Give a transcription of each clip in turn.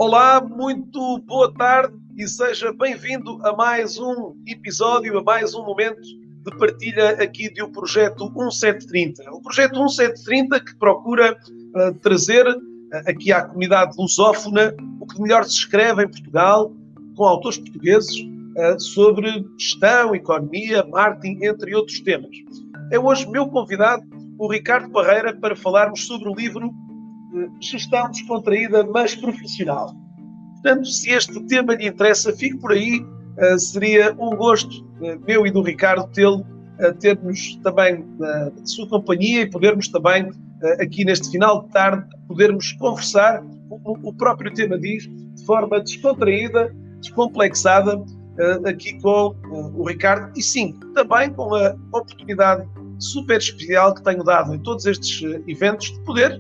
Olá, muito boa tarde e seja bem-vindo a mais um episódio, a mais um momento de partilha aqui do projeto 1730. O projeto 1730 que procura trazer aqui à comunidade lusófona o que melhor se escreve em Portugal, com autores portugueses, sobre gestão, economia, marketing, entre outros temas. É hoje meu convidado, o Ricardo Parreira, para falarmos sobre o livro Gestão Descontraída, mas Profissional. Portanto, se este tema lhe interessa, fique por aí. Seria um gosto meu e do Ricardo termos também de sua companhia e podermos também, aqui neste final de tarde, podermos conversar, o próprio tema diz, de forma descontraída, descomplexada, aqui com o Ricardo, e sim, também com a oportunidade super especial que tenho dado em todos estes eventos de poder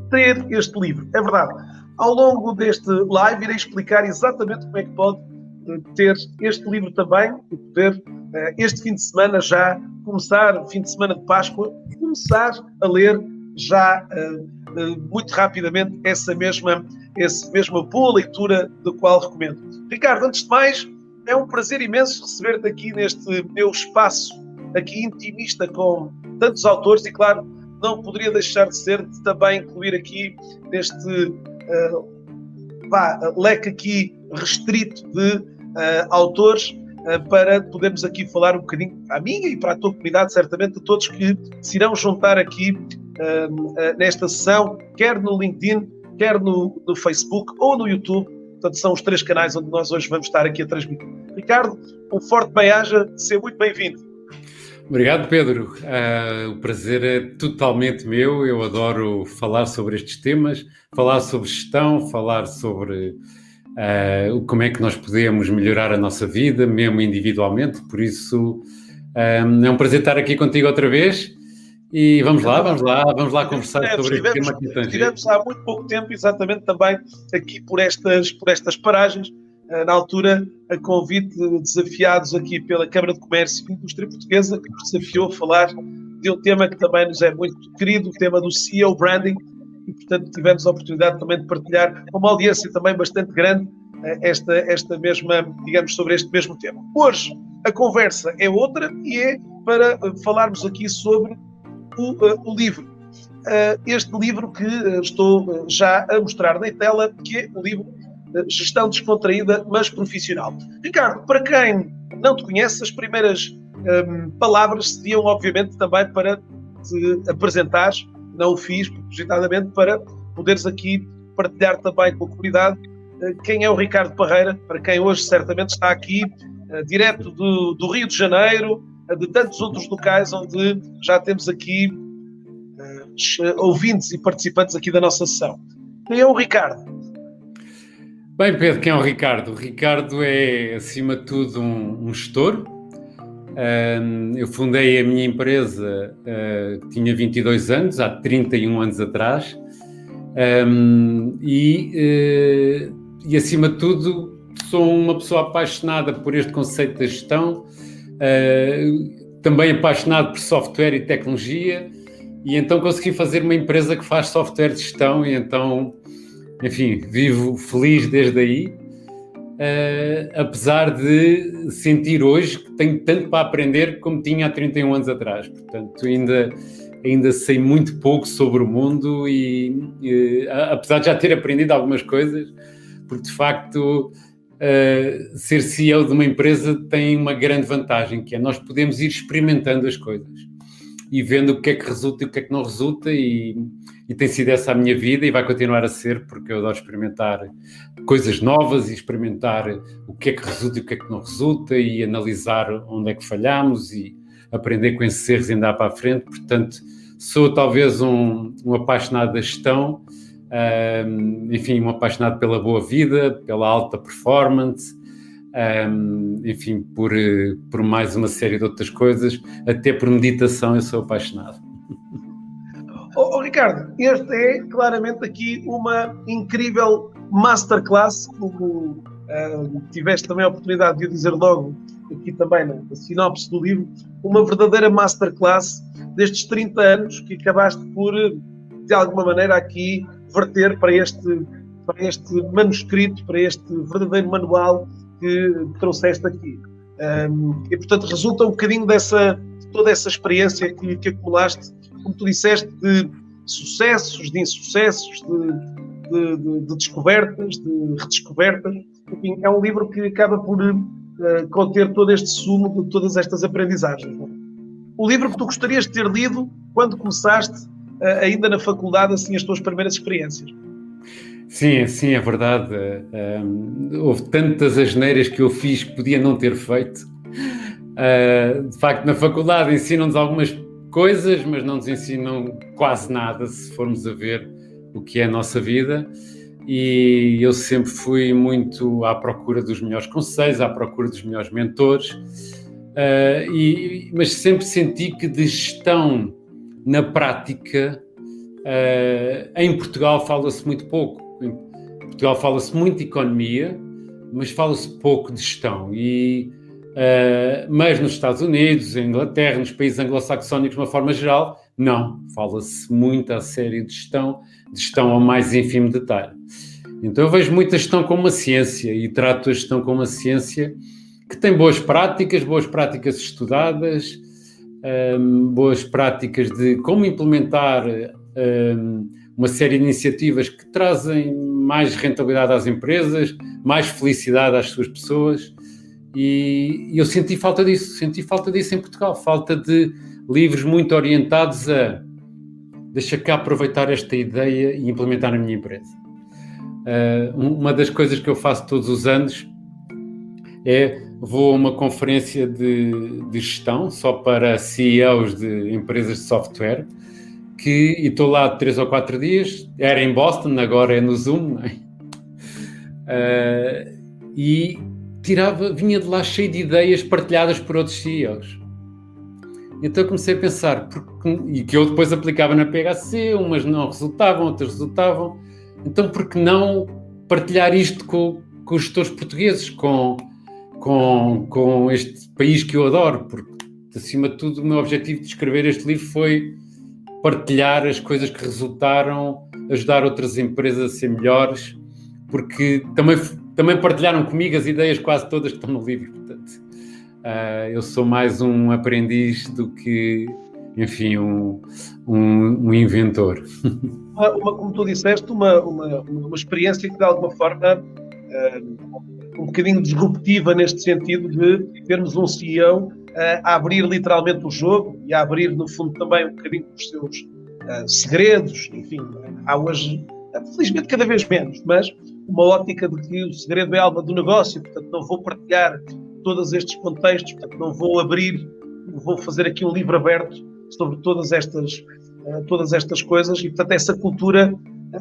ter este livro. É verdade. Ao longo deste live irei explicar exatamente como é que pode ter este livro também e poder, este fim de semana já começar, fim de semana de Páscoa, começar a ler já muito rapidamente essa mesma boa leitura do qual recomendo. Ricardo, antes de mais, é um prazer imenso receber-te aqui neste meu espaço aqui intimista com tantos autores e, claro, não poderia deixar de ser de também incluir aqui neste leque aqui restrito de autores para podermos aqui falar um bocadinho para a minha e para a tua comunidade, certamente, de todos que se irão juntar aqui nesta sessão, quer no LinkedIn, quer no Facebook ou no YouTube. Portanto, são os 3 canais onde nós hoje vamos estar aqui a transmitir. Ricardo, um forte bem-aja, seja muito bem-vindo. Obrigado, Pedro. O prazer é totalmente meu. Eu adoro falar sobre estes temas, falar sobre gestão, falar sobre como é que nós podemos melhorar a nossa vida, mesmo individualmente. Por isso, é um prazer estar aqui contigo outra vez. E vamos lá conversar sobre este tema que tangente. Estivemos há muito pouco tempo, exatamente também aqui por estas paragens, na altura, a convite, desafiados aqui pela Câmara de Comércio e Indústria Portuguesa, que nos desafiou a falar de um tema que também nos é muito querido, o tema do CEO Branding, e, portanto, tivemos a oportunidade também de partilhar com uma audiência também bastante grande esta mesma, digamos, sobre este mesmo tema. Hoje, a conversa é outra e é para falarmos aqui sobre o livro. Este livro que estou já a mostrar na tela, que é o livro Gestão Descontraída, mas Profissional. Ricardo, para quem não te conhece, as primeiras palavras seriam, obviamente, também para te apresentares, não o fiz propositadamente, para poderes aqui partilhar também com a comunidade quem é o Ricardo Parreira, para quem hoje certamente está aqui, direto do Rio de Janeiro, de tantos outros locais onde já temos aqui ouvintes e participantes aqui da nossa sessão. Quem é o Ricardo? Bem, Pedro, quem é o Ricardo? O Ricardo é, acima de tudo, um gestor. Eu fundei a minha empresa, tinha 22 anos, há 31 anos atrás. E, acima de tudo, sou uma pessoa apaixonada por este conceito da gestão, também apaixonado por software e tecnologia, e então consegui fazer uma empresa que faz software de gestão, e então, enfim, vivo feliz desde aí, apesar de sentir hoje que tenho tanto para aprender como tinha há 31 anos atrás. Portanto, ainda sei muito pouco sobre o mundo e apesar de já ter aprendido algumas coisas, porque de facto ser CEO de uma empresa tem uma grande vantagem, que é nós podemos ir experimentando as coisas e vendo o que é que resulta e o que é que não resulta, e tem sido essa a minha vida e vai continuar a ser, porque eu adoro experimentar coisas novas e experimentar o que é que resulta e o que é que não resulta, e analisar onde é que falhamos e aprender com esses erros e andar para a frente. Portanto, sou talvez um apaixonado da gestão, enfim, um apaixonado pela boa vida, pela alta performance, enfim, por mais uma série de outras coisas, até por meditação eu sou apaixonado. Ricardo, este é claramente aqui uma incrível masterclass, como tiveste também a oportunidade de o dizer logo aqui também na sinopse do livro, uma verdadeira masterclass destes 30 anos que acabaste por, de alguma maneira, aqui verter para para este manuscrito, para este verdadeiro manual que trouxeste aqui. E, portanto, resulta um bocadinho de toda essa experiência que acumulaste, como tu disseste, de sucessos, de insucessos, de descobertas, de redescobertas. Enfim, é um livro que acaba por conter todo este sumo de todas estas aprendizagens. O livro que tu gostarias de ter lido quando começaste, ainda na faculdade, assim, as tuas primeiras experiências. Sim, é verdade. Houve tantas asneiras que eu fiz que podia não ter feito. De facto, na faculdade ensinam-nos algumas coisas, mas não nos ensinam quase nada, se formos a ver o que é a nossa vida. E eu sempre fui muito à procura dos melhores conselhos, à procura dos melhores mentores, mas sempre senti que de gestão na prática, em Portugal fala-se muito pouco. Em Portugal fala-se muito de economia, mas fala-se pouco de gestão. Mas nos Estados Unidos, em Inglaterra, nos países anglo-saxónicos, de uma forma geral, não. Fala-se muito a sério de gestão ao mais ínfimo detalhe. Então eu vejo muito a gestão como uma ciência e trato a gestão como uma ciência que tem boas práticas estudadas, boas práticas de como implementar uma série de iniciativas que trazem mais rentabilidade às empresas, mais felicidade às suas pessoas, e eu senti falta disso em Portugal, falta de livros muito orientados a deixa cá aproveitar esta ideia e implementar na minha empresa. Uma das coisas que eu faço todos os anos é vou a uma conferência de gestão só para CEOs de empresas de software, e estou lá 3 ou 4 dias, era em Boston, agora é no Zoom, não é? E vinha de lá cheio de ideias partilhadas por outros CEOs. Então comecei a pensar, e que eu depois aplicava na PHC, umas não resultavam, outras resultavam, então por que não partilhar isto com os gestores portugueses, com este país que eu adoro, porque acima de tudo o meu objetivo de escrever este livro foi partilhar as coisas que resultaram, ajudar outras empresas a ser melhores, porque também partilharam comigo as ideias quase todas que estão no livro. Portanto, eu sou mais um aprendiz do que, enfim, um inventor. Como tu disseste, uma experiência que de alguma forma um bocadinho disruptiva neste sentido de termos um CEO a abrir literalmente o jogo e a abrir, no fundo, também um bocadinho os seus segredos. Enfim, há hoje, felizmente, cada vez menos, mas uma ótica de que o segredo é a alma do negócio, portanto, não vou partilhar todos estes contextos, portanto, não vou fazer aqui um livro aberto sobre todas estas coisas, e, portanto, essa cultura,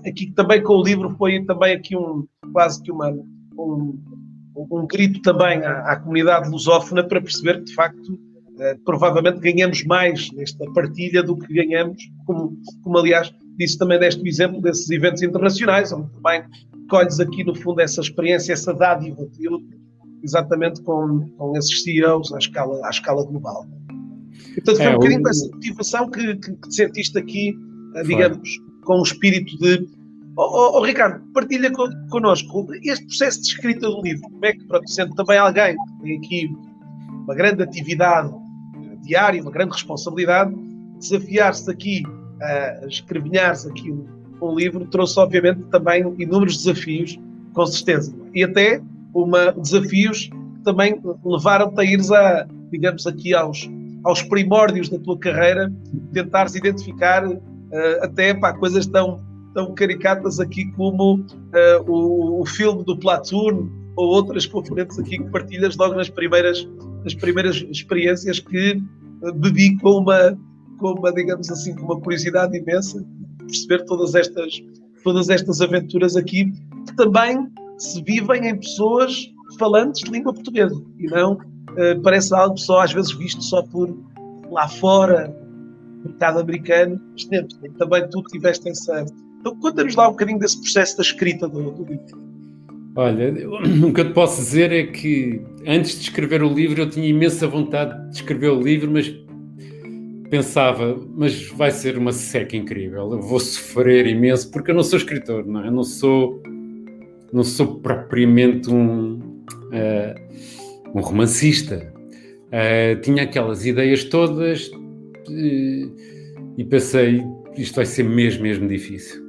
aqui também com o livro, foi também aqui quase que um grito também à comunidade lusófona para perceber que, de facto, provavelmente ganhamos mais nesta partilha do que ganhamos, como aliás, disse também deste exemplo desses eventos internacionais, onde também colhes aqui, no fundo, essa experiência, essa dádiva, exatamente com esses CEOs à escala global. Portanto, foi um bocadinho com essa motivação que te sentiste aqui, digamos, com o espírito de... Ricardo, partilha connosco este processo de escrita do livro. Como é que, sendo também alguém que tem aqui uma grande atividade diária, uma grande responsabilidade, desafiar-se aqui a escrevinhar-se aqui um livro, trouxe obviamente também inúmeros desafios, com certeza. E até desafios que também levaram-te a ires digamos, aqui aos primórdios da tua carreira, tentares identificar até coisas tão caricatas aqui como o filme do Platoon ou outras componentes aqui que partilhas logo nas primeiras experiências que bebi com uma, digamos assim, com uma curiosidade imensa de perceber todas estas aventuras aqui que também se vivem em pessoas falantes de língua portuguesa e não parece algo só às vezes visto só por lá fora, mercado americano, mas também tu tiveste essa... Então conta-nos lá um bocadinho desse processo da escrita do livro. Olha, o que eu te posso dizer é que antes de escrever o livro eu tinha imensa vontade de escrever o livro, mas pensava, mas vai ser uma seca incrível, eu vou sofrer imenso, porque eu não sou escritor, não é? Eu não sou não sou propriamente um romancista. Tinha aquelas ideias todas e pensei, isto vai ser mesmo difícil.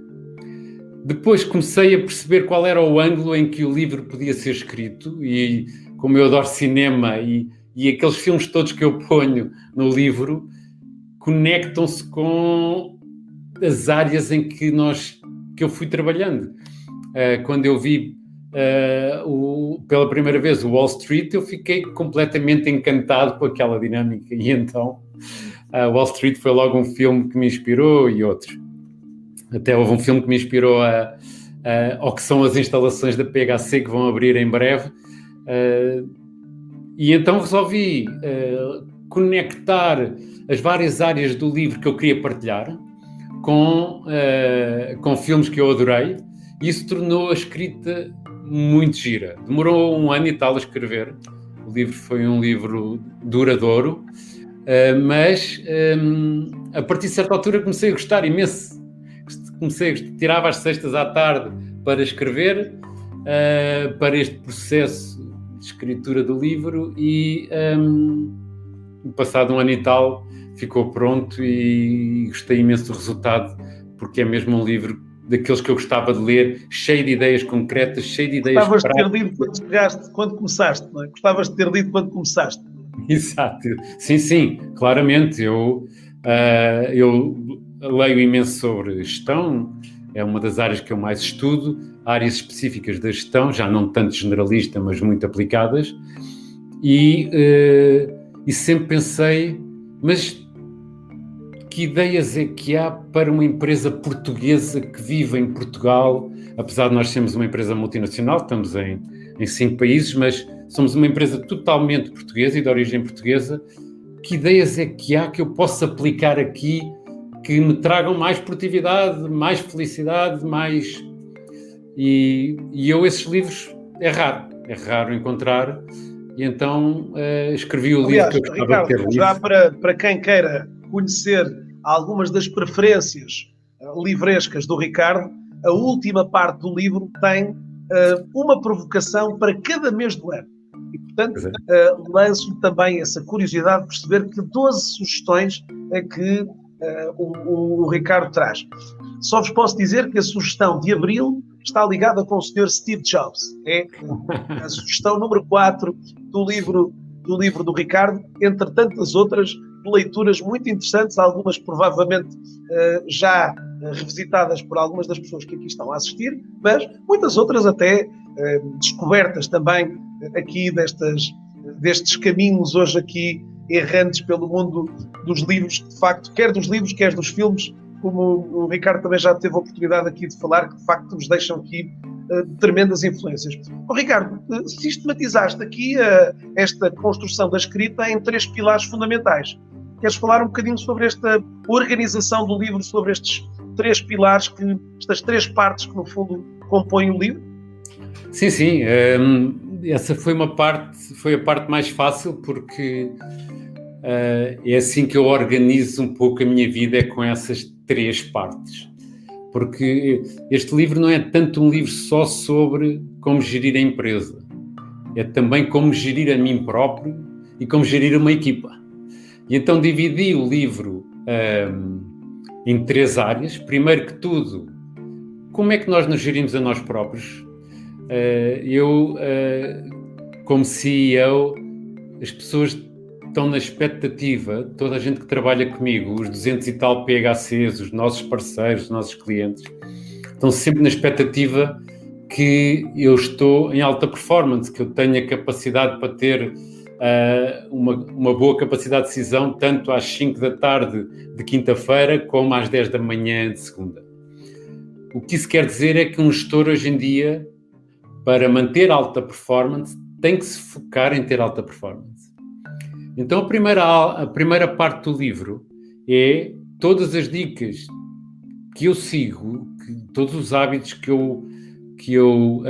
Depois comecei a perceber qual era o ângulo em que o livro podia ser escrito, e como eu adoro cinema e aqueles filmes todos que eu ponho no livro conectam-se com as áreas em que eu fui trabalhando. Quando eu vi pela primeira vez o Wall Street, eu fiquei completamente encantado com aquela dinâmica, e então Wall Street foi logo um filme que me inspirou, e outros. Até houve um filme que me inspirou ao que são as instalações da PHC que vão abrir em breve, e então resolvi conectar as várias áreas do livro que eu queria partilhar com filmes que eu adorei, e isso tornou a escrita muito gira. Demorou 1 ano e tal a escrever. O livro foi um livro duradouro, mas a partir de certa altura comecei a gostar imenso. Tirava às sextas à tarde para escrever, para este processo de escritura do livro, e passado 1 ano e tal ficou pronto, e gostei imenso do resultado, porque é mesmo um livro daqueles que eu gostava de ler, cheio de ideias concretas, cheio de ideias práticas. Gostavas de ter lido quando começaste, não é? Gostavas de ter lido quando começaste. Exato, sim, claramente. Eu leio imenso sobre gestão, é uma das áreas que eu mais estudo, áreas específicas da gestão, já não tanto generalista, mas muito aplicadas, e sempre pensei, mas que ideias é que há para uma empresa portuguesa que vive em Portugal, apesar de nós sermos uma empresa multinacional, estamos em 5 países, mas somos uma empresa totalmente portuguesa e de origem portuguesa. Que ideias é que há que eu possa aplicar aqui, que me tragam mais produtividade, mais felicidade, mais... E esses livros é raro encontrar, e então escrevi o livro que eu gostava, Ricardo, de ter lido. Já para quem queira conhecer algumas das preferências livrescas do Ricardo, a última parte do livro tem uma provocação para cada mês do ano. E, portanto, lanço também essa curiosidade de perceber que 12 sugestões é que o Ricardo traz. Só vos posso dizer que a sugestão de abril está ligada com o Sr. Steve Jobs. É a sugestão número 4 do livro do Ricardo, entre tantas outras leituras muito interessantes, algumas provavelmente já revisitadas por algumas das pessoas que aqui estão a assistir, mas muitas outras até descobertas também aqui destes caminhos hoje aqui errantes pelo mundo dos livros, de facto, quer dos livros, quer dos filmes, como o Ricardo também já teve a oportunidade aqui de falar, que de facto nos deixam aqui tremendas influências. Ricardo, sistematizaste aqui esta construção da escrita em 3 pilares fundamentais. Queres falar um bocadinho sobre esta organização do livro, sobre estes 3 pilares, estas 3 partes que no fundo compõem o livro? Sim. Essa foi a parte mais fácil, porque é assim que eu organizo um pouco a minha vida, é com essas 3 partes. Porque este livro não é tanto um livro só sobre como gerir a empresa, é também como gerir a mim próprio e como gerir uma equipa. E então dividi o livro em 3 áreas. Primeiro que tudo, como é que nós nos gerimos a nós próprios? Eu, como CEO, as pessoas estão na expectativa, toda a gente que trabalha comigo, os 200 e tal PHCs, os nossos parceiros, os nossos clientes, estão sempre na expectativa que eu estou em alta performance, que eu tenho a capacidade para ter uma boa capacidade de decisão, tanto às 5 da tarde de quinta-feira, como às 10 da manhã de segunda. O que isso quer dizer é que um gestor hoje em dia, para manter alta performance, tem que se focar em ter alta performance. Então a primeira parte do livro é todas as dicas que eu sigo, todos os hábitos que eu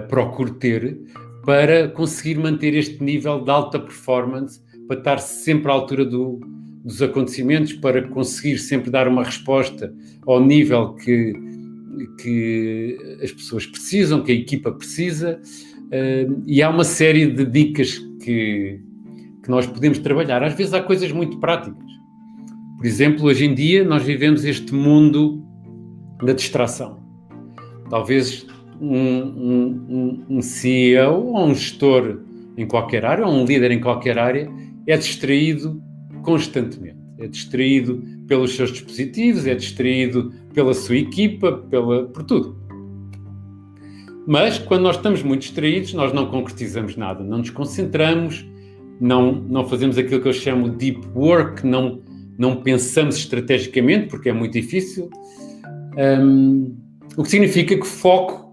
procuro ter para conseguir manter este nível de alta performance, para estar sempre à altura dos acontecimentos, para conseguir sempre dar uma resposta ao nível que que as pessoas precisam, que a equipa precisa, e há uma série de dicas que nós podemos trabalhar. Às vezes há coisas muito práticas. Por exemplo, hoje em dia nós vivemos este mundo da distração. Talvez um CEO ou um gestor em qualquer área, ou um líder em qualquer área, é distraído constantemente. É distraído pelos seus dispositivos, é distraído pela sua equipa, por tudo. Mas, quando nós estamos muito distraídos, nós não concretizamos nada, não nos concentramos, não fazemos aquilo que eu chamo de deep work, não pensamos estrategicamente, porque é muito difícil. O que significa que foco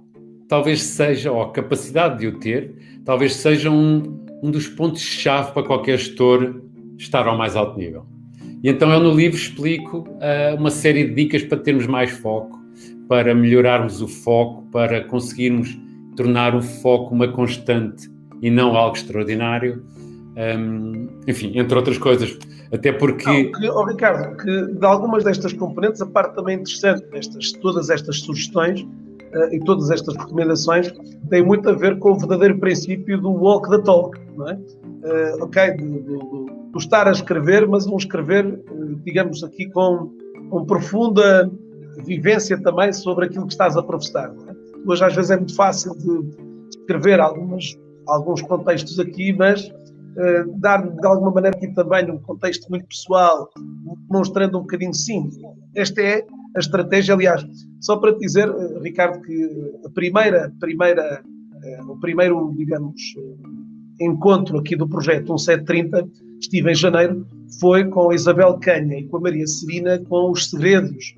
talvez seja, ou a capacidade de o ter, talvez seja um dos pontos-chave para qualquer gestor estar ao mais alto nível. E então eu no livro explico uma série de dicas para termos mais foco, para melhorarmos o foco, para conseguirmos tornar o foco uma constante e não algo extraordinário. Enfim, entre outras coisas. Até porque... Ricardo, que de algumas destas componentes, a parte também interessante todas estas sugestões e todas estas recomendações têm muito a ver com o verdadeiro princípio do walk the talk, não é? Do estar a escrever, mas um escrever, digamos aqui, com profunda vivência também sobre aquilo que estás a professar. Não é? Hoje às vezes é muito fácil de escrever alguns contextos aqui, mas dar de alguma maneira aqui também um contexto muito pessoal, demonstrando um bocadinho sim. Esta é a estratégia, aliás, só para te dizer, Ricardo, que o primeiro, digamos, encontro aqui do projeto 1730, estive em janeiro, foi com a Isabel Canha e com a Maria Serina, com os segredos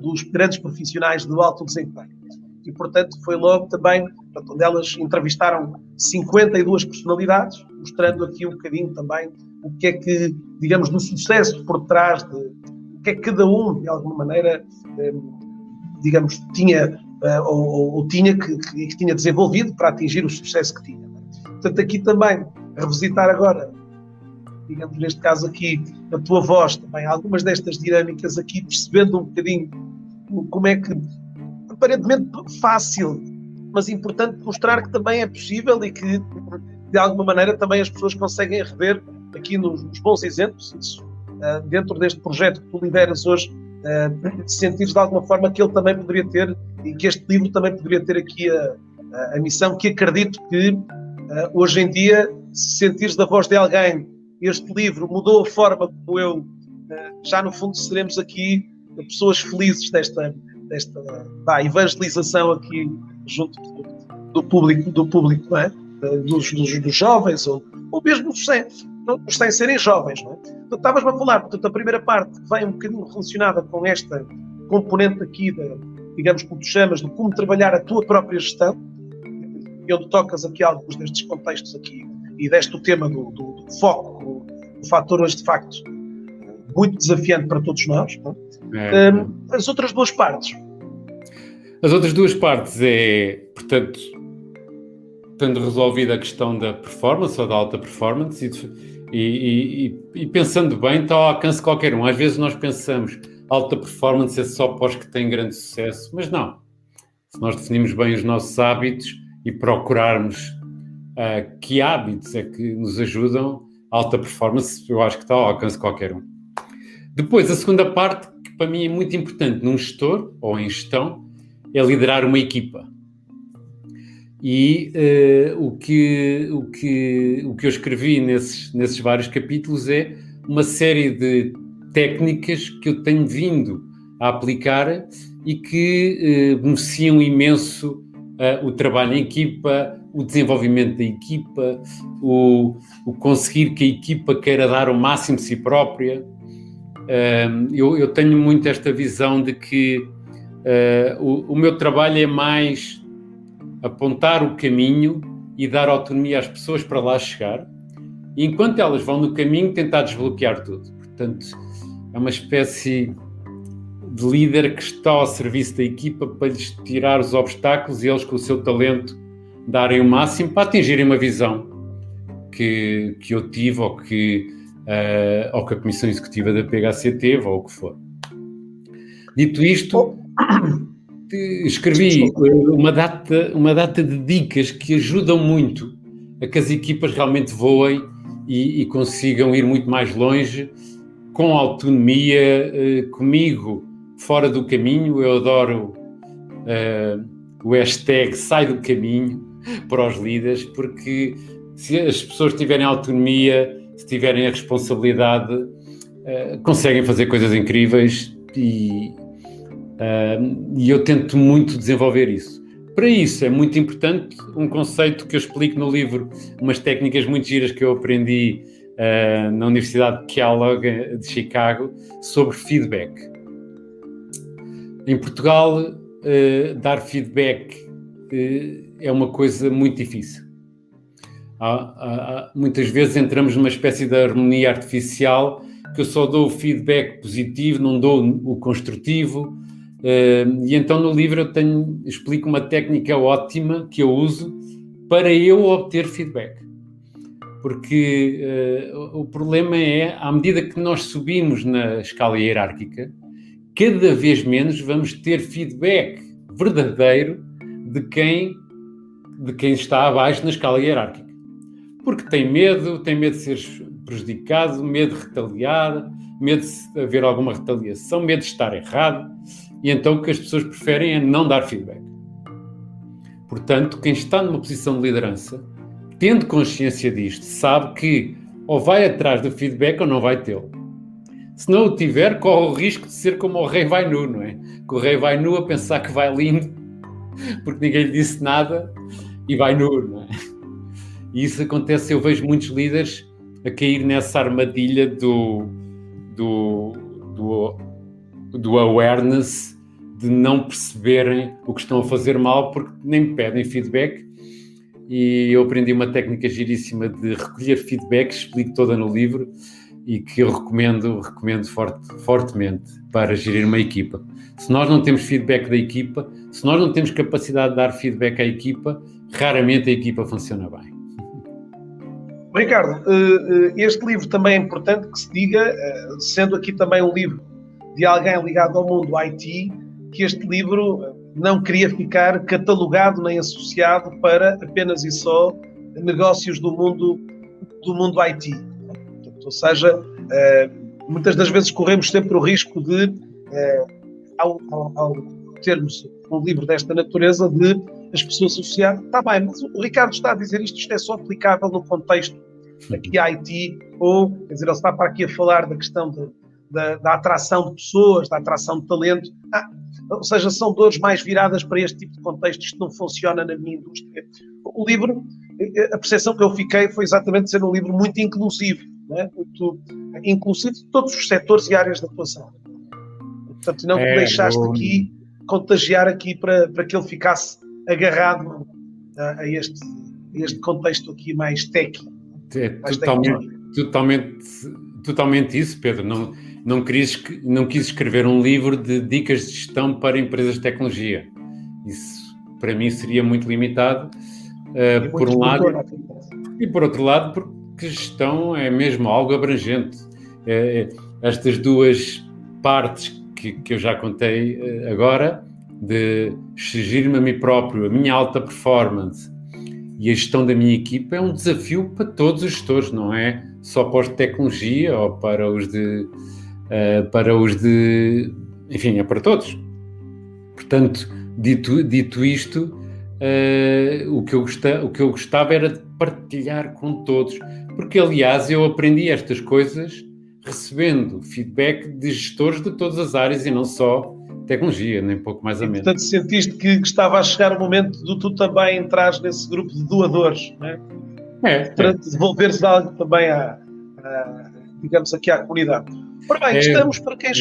dos grandes profissionais do alto desempenho. E, portanto, foi logo também, onde elas entrevistaram 52 personalidades, mostrando aqui um bocadinho também o que é que, digamos, do sucesso por trás de o que é que cada um, de alguma maneira, digamos, tinha ou tinha que tinha desenvolvido para atingir o sucesso que tinha. Portanto, aqui também, revisitar agora, digamos, neste caso aqui, a tua voz também, algumas destas dinâmicas aqui, percebendo um bocadinho como é que, aparentemente fácil, mas importante mostrar que também é possível e que, de alguma maneira, também as pessoas conseguem rever aqui nos bons exemplos, isso, dentro deste projeto que tu lideras hoje, sentires de alguma forma que ele também poderia ter, e que este livro também poderia ter aqui a missão, que acredito que hoje em dia, se sentires da voz de alguém, este livro mudou a forma como eu, já no fundo seremos aqui pessoas felizes desta evangelização aqui junto do público, não é? dos jovens, ou mesmo dos sem serem jovens. Não é? Então, estavas-me a falar, portanto, a primeira parte vem um bocadinho relacionada com esta componente aqui, digamos, como tu chamas, de como trabalhar a tua própria gestão, e onde tocas aqui alguns destes contextos aqui, e deste o tema do foco, o fator hoje, de facto, muito desafiante para todos nós. Não é? As outras duas partes. As outras duas partes é, portanto, tendo resolvido a questão da performance ou da alta performance e pensando bem, está ao alcance de qualquer um. Às vezes nós pensamos alta performance é só para os que têm grande sucesso, mas não. Se nós definimos bem os nossos hábitos e procurarmos que hábitos é que nos ajudam, alta performance eu acho que está ao alcance de qualquer um. Depois, a segunda parte, que para mim é muito importante num gestor ou em gestão, é liderar uma equipa. E o que eu escrevi nesses vários capítulos é uma série de técnicas que eu tenho vindo a aplicar e que beneficiam imenso o trabalho em equipa, o desenvolvimento da equipa, o conseguir que a equipa queira dar o máximo de si própria. Eu tenho muito esta visão de que o meu trabalho é mais apontar o caminho e dar autonomia às pessoas para lá chegar, e enquanto elas vão no caminho tentar desbloquear tudo. Portanto, é uma espécie de líder que está ao serviço da equipa para lhes tirar os obstáculos e eles, com o seu talento, darem o máximo para atingirem uma visão que eu tive ou que a Comissão Executiva da PHC teve, ou o que for. Dito isto... escrevi uma data de dicas que ajudam muito a que as equipas realmente voem e consigam ir muito mais longe, com autonomia, comigo fora do caminho. Eu adoro o hashtag sai do caminho para os líderes, porque se as pessoas tiverem autonomia, se tiverem a responsabilidade, conseguem fazer coisas incríveis e eu tento muito desenvolver isso. Para isso é muito importante um conceito que eu explico no livro, umas técnicas muito giras que eu aprendi na Universidade de Kellogg de Chicago sobre feedback. Em Portugal, dar feedback é uma coisa muito difícil. Muitas vezes entramos numa espécie de harmonia artificial, que eu só dou o feedback positivo, não dou o construtivo. E então no livro eu explico uma técnica ótima que eu uso para eu obter feedback. Porque o problema é, à medida que nós subimos na escala hierárquica, cada vez menos vamos ter feedback verdadeiro de quem está abaixo na escala hierárquica. Porque tem medo de ser prejudicado, medo de retaliar, medo de haver alguma retaliação, medo de estar errado. E então o que as pessoas preferem é não dar feedback. Portanto, quem está numa posição de liderança, tendo consciência disto, sabe que ou vai atrás do feedback ou não vai tê-lo. Se não o tiver, corre o risco de ser como o rei vai nu, não é? Que o rei vai nu a pensar que vai lindo, porque ninguém lhe disse nada, e vai nu, não é? E isso acontece, eu vejo muitos líderes a cair nessa armadilha do awareness, de não perceberem o que estão a fazer mal porque nem pedem feedback. E eu aprendi uma técnica giríssima de recolher feedback, explico toda no livro, e que eu recomendo fortemente para gerir uma equipa. Se nós não temos feedback da equipa, se nós não temos capacidade de dar feedback à equipa, raramente a equipa funciona bem. Ricardo, este livro também é importante que se diga, sendo aqui também um livro de alguém ligado ao mundo IT, que este livro não queria ficar catalogado nem associado para apenas e só negócios do mundo IT. Portanto, ou seja, muitas das vezes corremos sempre o risco de, ao termos um livro desta natureza, de as pessoas associar, está bem, mas o Ricardo está a dizer isto é só aplicável no contexto aqui IT, ou, quer dizer, ele está para aqui a falar da questão da atração de pessoas, da atração de talento, ou seja, são dores mais viradas para este tipo de contexto, isto não funciona na minha indústria. O livro, a percepção que eu fiquei foi exatamente ser um livro muito inclusivo, não é? Muito inclusivo de todos os setores e áreas de atuação. Portanto, não te deixaste aqui contagiar aqui para que ele ficasse agarrado a este contexto aqui mais técnico. Totalmente isso, Pedro. Não quis escrever um livro de dicas de gestão para empresas de tecnologia. Isso, para mim, seria muito limitado, por um lado. E, por outro lado, porque gestão é mesmo algo abrangente. Estas duas partes que eu já contei agora, de gerir-me a mim próprio, a minha alta performance e a gestão da minha equipa, é um desafio para todos os gestores, não é só para os de tecnologia ou para os de... enfim, é para todos. Portanto, dito isto, o que eu gostava era de partilhar com todos, porque, aliás, eu aprendi estas coisas recebendo feedback de gestores de todas as áreas e não só tecnologia, nem pouco mais ou menos. Portanto, sentiste que estava a chegar o momento de tu também entrares nesse grupo de doadores, não é? Para devolveres algo também digamos aqui à comunidade. Ora bem, estamos para quem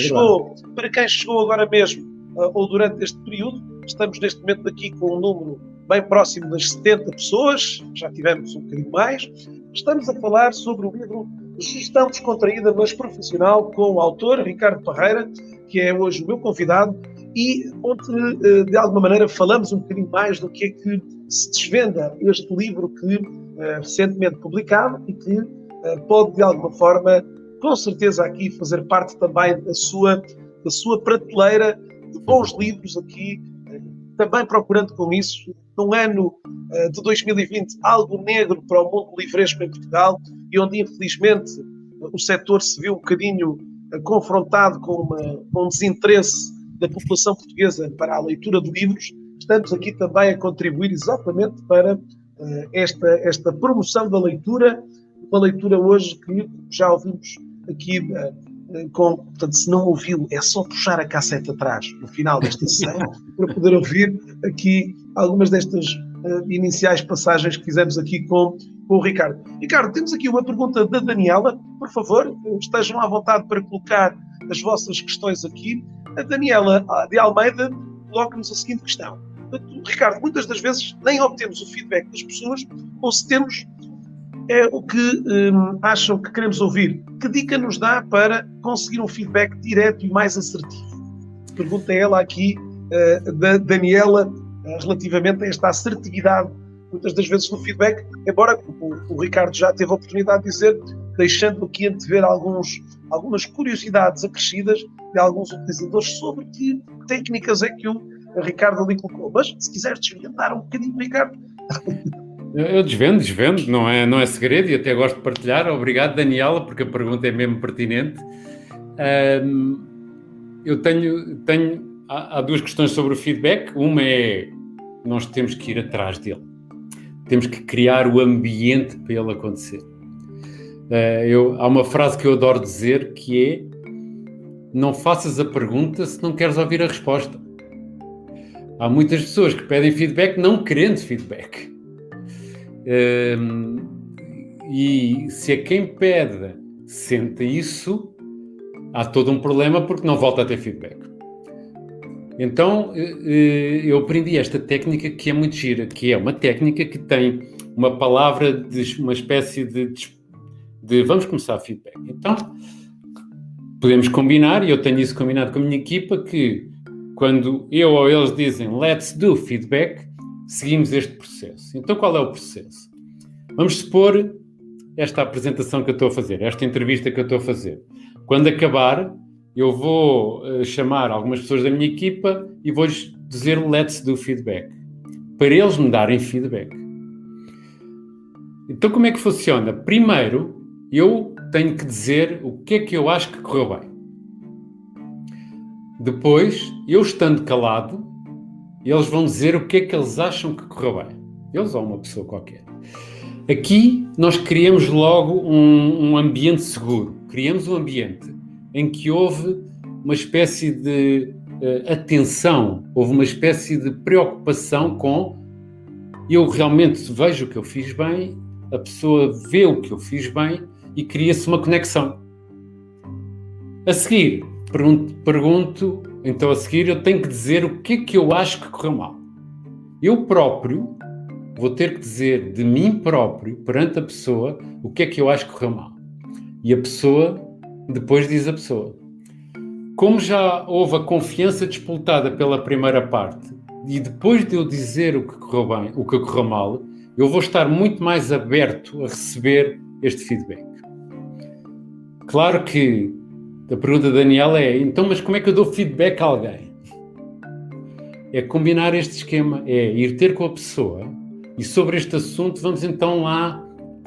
chegou agora mesmo, ou durante este período, estamos neste momento aqui com um número bem próximo das 70 pessoas, já tivemos um bocadinho mais. Estamos a falar sobre o livro Gestão Descontraída, mas Profissional, com o autor Ricardo Parreira, que é hoje o meu convidado, e onde, de alguma maneira, falamos um bocadinho mais do que é que se desvenda este livro que recentemente publicado e que pode, de alguma forma, com certeza aqui fazer parte também da sua prateleira de bons livros aqui também procurando com isso, num ano de 2020, algo negro para o mundo livresco em Portugal, e onde, infelizmente, o setor se viu um bocadinho confrontado com um desinteresse da população portuguesa para a leitura de livros. Estamos aqui também a contribuir exatamente para esta promoção da leitura, uma leitura hoje que já ouvimos aqui portanto, se não ouviu, é só puxar a cassete atrás, no final desta sessão, para poder ouvir aqui algumas destas iniciais passagens que fizemos aqui com o Ricardo. Ricardo, temos aqui uma pergunta da Daniela, por favor, estejam à vontade para colocar as vossas questões aqui. A Daniela de Almeida coloca-nos a seguinte questão. Ricardo, muitas das vezes nem obtemos o feedback das pessoas, ou se temos o que acham que queremos ouvir. Que dica nos dá para conseguir um feedback direto e mais assertivo? Pergunta ela aqui, da Daniela, relativamente a esta assertividade, muitas das vezes no feedback, embora o Ricardo já teve a oportunidade de dizer, deixando aqui antever algumas curiosidades acrescidas de alguns utilizadores sobre que técnicas é que o Ricardo ali colocou. Mas, se quiseres desvendar um bocadinho, Ricardo... Eu desvendo, não é segredo, e até gosto de partilhar. Obrigado, Daniela, porque a pergunta é mesmo pertinente. Eu há duas questões sobre o feedback. Uma é, nós temos que ir atrás dele. Temos que criar o ambiente para ele acontecer. Há uma frase que eu adoro dizer, que é: não faças a pergunta se não queres ouvir a resposta. Há muitas pessoas que pedem feedback não querendo feedback. E se a quem pede sente isso, há todo um problema porque não volta a ter feedback. Então, eu aprendi esta técnica que é muito gira, que é uma técnica que tem uma palavra de uma espécie de vamos começar a feedback. Então, podemos combinar, e eu tenho isso combinado com a minha equipa, que quando eu ou eles dizem let's do feedback, seguimos este processo. Então, qual é o processo? Vamos supor esta apresentação que eu estou a fazer, esta entrevista que eu estou a fazer. Quando acabar, eu vou chamar algumas pessoas da minha equipa e vou-lhes dizer let's do feedback, para eles me darem feedback. Então, como é que funciona? Primeiro, eu tenho que dizer o que é que eu acho que correu bem. Depois, eu estando calado, eles vão dizer o que é que eles acham que correu bem. Eles ou uma pessoa qualquer. Aqui, nós criamos logo um ambiente seguro. Criamos um ambiente em que houve uma espécie de atenção, houve uma espécie de preocupação com eu realmente vejo o que eu fiz bem, a pessoa vê o que eu fiz bem e cria-se uma conexão. A seguir, pergunto, então a seguir eu tenho que dizer o que é que eu acho que correu mal. Eu próprio vou ter que dizer de mim próprio, perante a pessoa, o que é que eu acho que correu mal. E a pessoa, depois diz a pessoa. Como já houve a confiança disputada pela primeira parte, e depois de eu dizer o que correu bem, o que correu mal, eu vou estar muito mais aberto a receber este feedback. Claro que a pergunta da Daniela é, então, mas como é que eu dou feedback a alguém? É combinar este esquema, é ir ter com a pessoa e sobre este assunto vamos então lá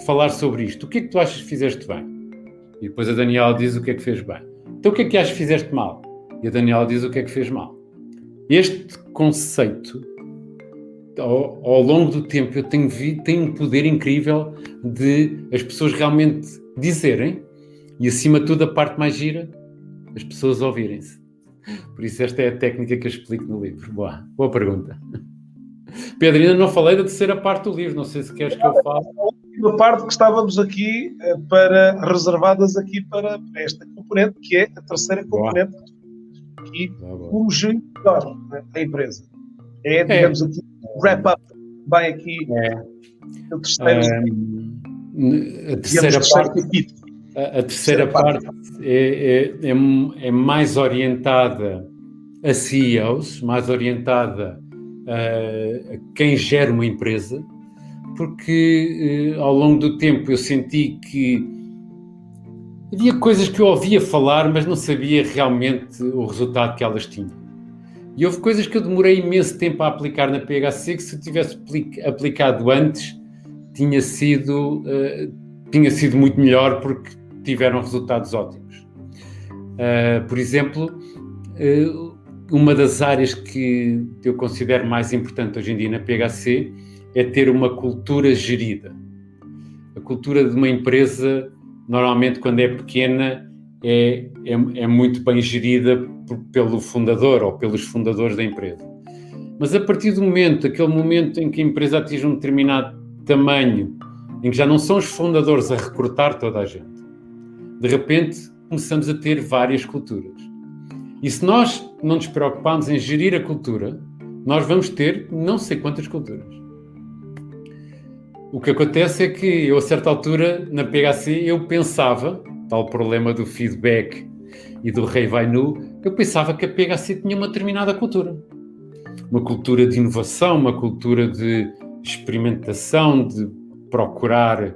falar sobre isto. O que é que tu achas que fizeste bem? E depois a Daniela diz o que é que fez bem. Então o que é que achas que fizeste mal? E a Daniela diz o que é que fez mal. Este conceito, ao longo do tempo, eu tenho um poder incrível de as pessoas realmente dizerem e, acima de tudo, a parte mais gira, as pessoas ouvirem-se. Por isso esta é a técnica que eu explico no livro. Boa pergunta. Pedro, ainda não falei da terceira parte do livro, não sei se queres que eu fale. A última parte que estávamos aqui reservadas aqui para esta componente, que é a terceira componente, que como melhor da empresa. Digamos aqui, wrap-up, vai aqui o terceiro. A terceira parte é mais orientada a CEOs, mais orientada a quem gera uma empresa, porque ao longo do tempo eu senti que havia coisas que eu ouvia falar, mas não sabia realmente o resultado que elas tinham. E houve coisas que eu demorei imenso tempo a aplicar na PHC, que se eu tivesse aplicado antes, tinha sido muito melhor, porque tiveram resultados ótimos. Por exemplo, uma das áreas que eu considero mais importante hoje em dia na PHC é ter uma cultura gerida. A cultura de uma empresa, normalmente quando é pequena, é muito bem gerida pelo fundador ou pelos fundadores da empresa. Mas a partir do momento, aquele momento em que a empresa atinge um determinado tamanho, em que já não são os fundadores a recrutar toda a gente, de repente começamos a ter várias culturas. E se nós não nos preocuparmos em gerir a cultura, nós vamos ter não sei quantas culturas. O que acontece é que eu, a certa altura, na PHC, eu pensava, tal problema do feedback e do rei vai nu, eu pensava que a PHC tinha uma determinada cultura. Uma cultura de inovação, uma cultura de experimentação, de procurar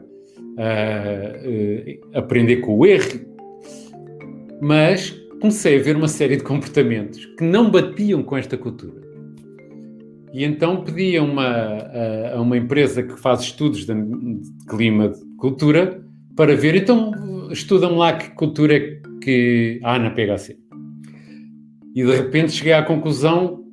aprender com o erro. Mas comecei a ver uma série de comportamentos que não batiam com esta cultura. E então pedi a uma empresa que faz estudos de clima de cultura para ver, então estuda-me lá que cultura é que há na PHC. E de repente cheguei à conclusão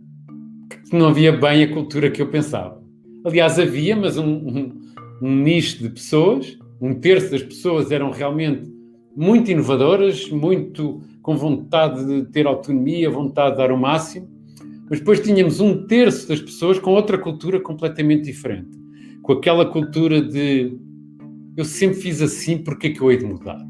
que não havia bem a cultura que eu pensava. Aliás, havia, mas um nicho de pessoas, 1/3 das pessoas eram realmente muito inovadoras, muito com vontade de ter autonomia, vontade de dar o máximo, mas depois tínhamos 1/3 das pessoas com outra cultura completamente diferente, com aquela cultura de eu sempre fiz assim, porque é que eu hei de mudar?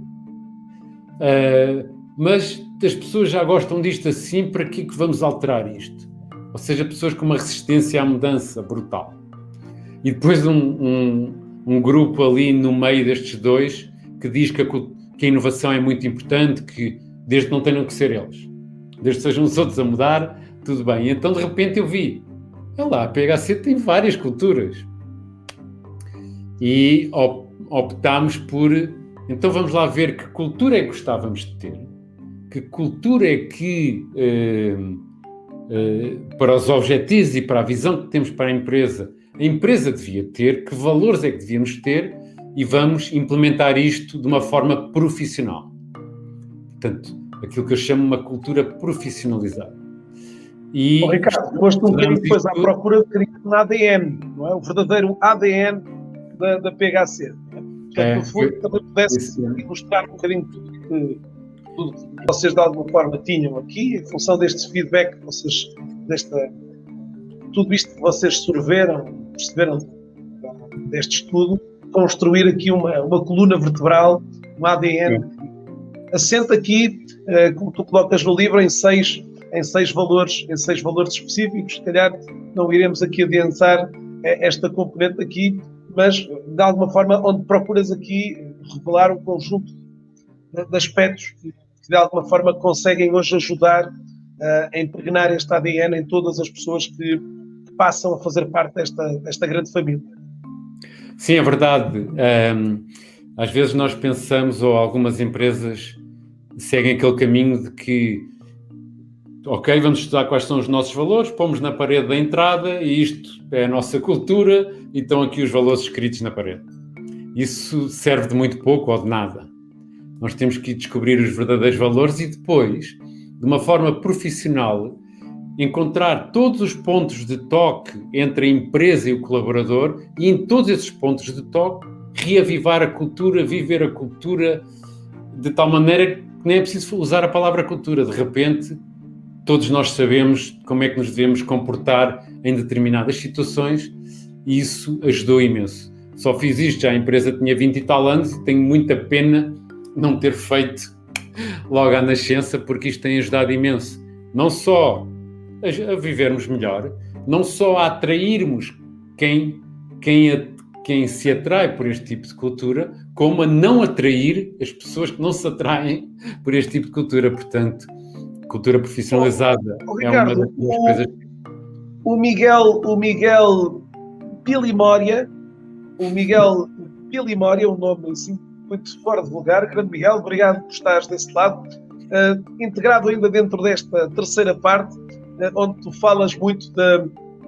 Mas as pessoas já gostam disto assim, para que é que vamos alterar isto? Ou seja, pessoas com uma resistência à mudança brutal. E depois um grupo ali no meio destes dois que diz que a inovação é muito importante, que desde que não tenham que ser eles, desde que sejam os outros a mudar, tudo bem. E então de repente eu vi, olha lá, a PHC tem várias culturas. E optámos por, então vamos lá ver que cultura é que gostávamos de ter, que cultura é que, para os objetivos e para a visão que temos para a empresa devia ter, que valores é que devíamos ter, e vamos implementar isto de uma forma profissional. Portanto, aquilo que eu chamo uma cultura profissionalizada. E Ricardo, foste um bocadinho depois à procura de um ADN, não é? O verdadeiro ADN da PHC. Portanto, no fundo, também pudesse ilustrar um bocadinho tudo que vocês de alguma forma tinham aqui, em função deste feedback que vocês, tudo isto que vocês perceberam deste estudo, construir aqui uma coluna vertebral, um ADN que assenta aqui, como tu colocas no livro, em seis valores específicos. Se calhar não iremos aqui adiantar esta componente aqui, mas de alguma forma onde procuras aqui revelar um conjunto de aspectos que de alguma forma conseguem hoje ajudar a impregnar este ADN em todas as pessoas que passam a fazer parte desta grande família. Sim, é verdade. Às vezes nós pensamos, ou algumas empresas seguem aquele caminho de que, ok, vamos estudar quais são os nossos valores, pomos na parede da entrada e isto é a nossa cultura e estão aqui os valores escritos na parede. Isso serve de muito pouco ou de nada. Nós temos que descobrir os verdadeiros valores e depois, de uma forma profissional, encontrar todos os pontos de toque entre a empresa e o colaborador e em todos esses pontos de toque reavivar a cultura, viver a cultura de tal maneira que nem é preciso usar a palavra cultura. De repente, todos nós sabemos como é que nos devemos comportar em determinadas situações e isso ajudou imenso. Só fiz isto, já a empresa tinha 20 e tal anos e tenho muita pena não ter feito logo à nascença, porque isto tem ajudado imenso. Não só a vivermos melhor, não só a atrairmos quem se atrai por este tipo de cultura, como a não atrair as pessoas que não se atraem por este tipo de cultura. Portanto, cultura profissionalizada Ricardo, é uma das coisas. O Miguel Pilimória, um nome assim muito fora de lugar. Grande Miguel, obrigado por estares desse lado. Integrado ainda dentro desta terceira parte, onde tu falas muito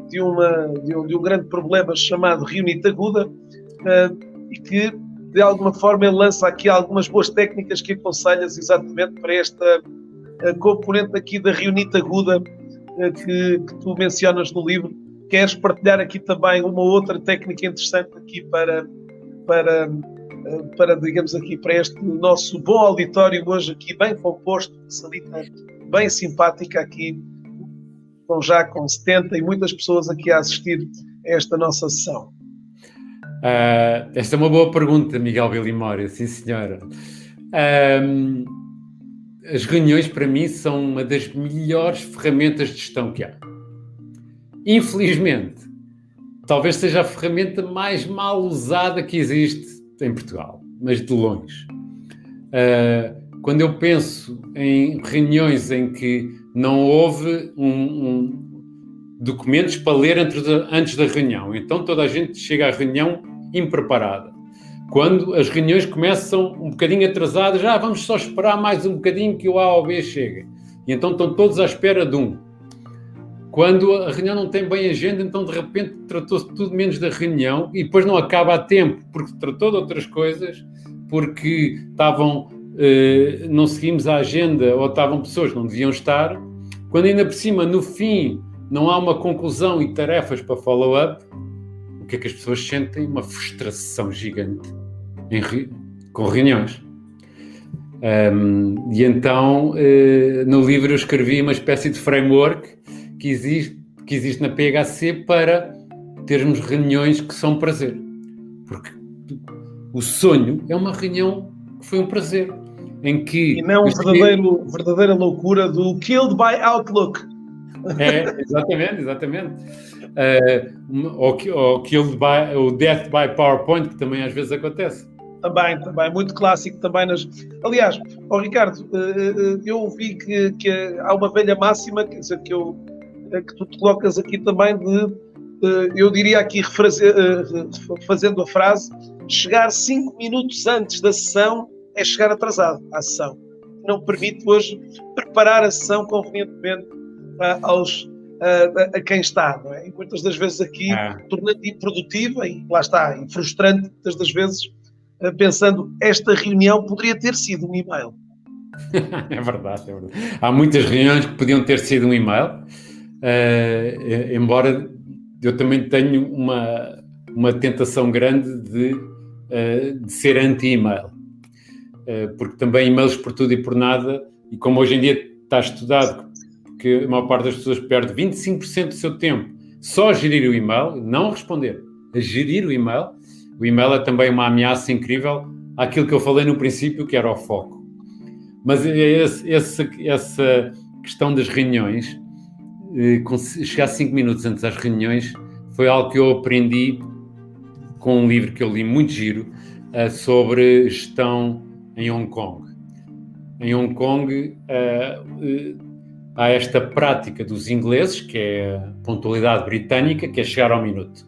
de um grande problema chamado rinite aguda, e que, de alguma forma, ele lança aqui algumas boas técnicas que aconselhas exatamente para esta componente aqui da rinite aguda que tu mencionas no livro. Queres partilhar aqui também uma outra técnica interessante aqui para digamos aqui, para este nosso bom auditório hoje aqui, bem composto, salita bem simpática aqui, com 70 e muitas pessoas aqui a assistir a esta nossa sessão? Esta é uma boa pergunta, Miguel Vilimório, sim senhora. As reuniões para mim são uma das melhores ferramentas de gestão que há. Infelizmente, talvez seja a ferramenta mais mal usada que existe em Portugal, mas de longe. Quando eu penso em reuniões em que não houve documentos para ler antes da reunião, então toda a gente chega à reunião impreparada. Quando as reuniões começam um bocadinho atrasadas, vamos só esperar mais um bocadinho que o A ou B chegue. E então estão todos à espera de um. Quando a reunião não tem bem agenda, então de repente tratou-se tudo menos da reunião e depois não acaba a tempo, porque se tratou de outras coisas, porque não seguimos a agenda ou estavam pessoas que não deviam estar. Quando ainda por cima, no fim, não há uma conclusão e tarefas para follow-up, o que é que as pessoas sentem? Uma frustração gigante com reuniões. E então, no livro eu escrevi uma espécie de framework que existe na PHC para termos reuniões que são prazer. Porque o sonho é uma reunião que foi um prazer. Em que... E não verdadeira loucura do Killed by Outlook. Exatamente. Ou Death by PowerPoint, que também às vezes acontece. Também, muito clássico também. Aliás, Ricardo, eu ouvi que há uma velha máxima, quer dizer, que tu te colocas aqui também eu diria aqui, fazendo a frase, chegar 5 minutos antes da sessão é chegar atrasado à sessão. Não permite hoje preparar a sessão convenientemente a quem está, não é? E muitas das vezes aqui torna-te improdutiva e lá está, e frustrante muitas das vezes, pensando, esta reunião poderia ter sido um e-mail. É verdade. Há muitas reuniões que podiam ter sido um e-mail, embora eu também tenho uma tentação grande de ser anti-e-mail. Porque também e-mails por tudo e por nada, e como hoje em dia está estudado que a maior parte das pessoas perde 25% do seu tempo só a gerir o e-mail, não a responder, a gerir o e-mail é também uma ameaça incrível àquilo que eu falei no princípio, que era o foco. Mas essa questão das reuniões, chegar 5 minutos antes às reuniões, foi algo que eu aprendi com um livro que eu li muito giro, sobre gestão em Hong Kong. Em Hong Kong há esta prática dos ingleses, que é a pontualidade britânica, que é chegar ao minuto.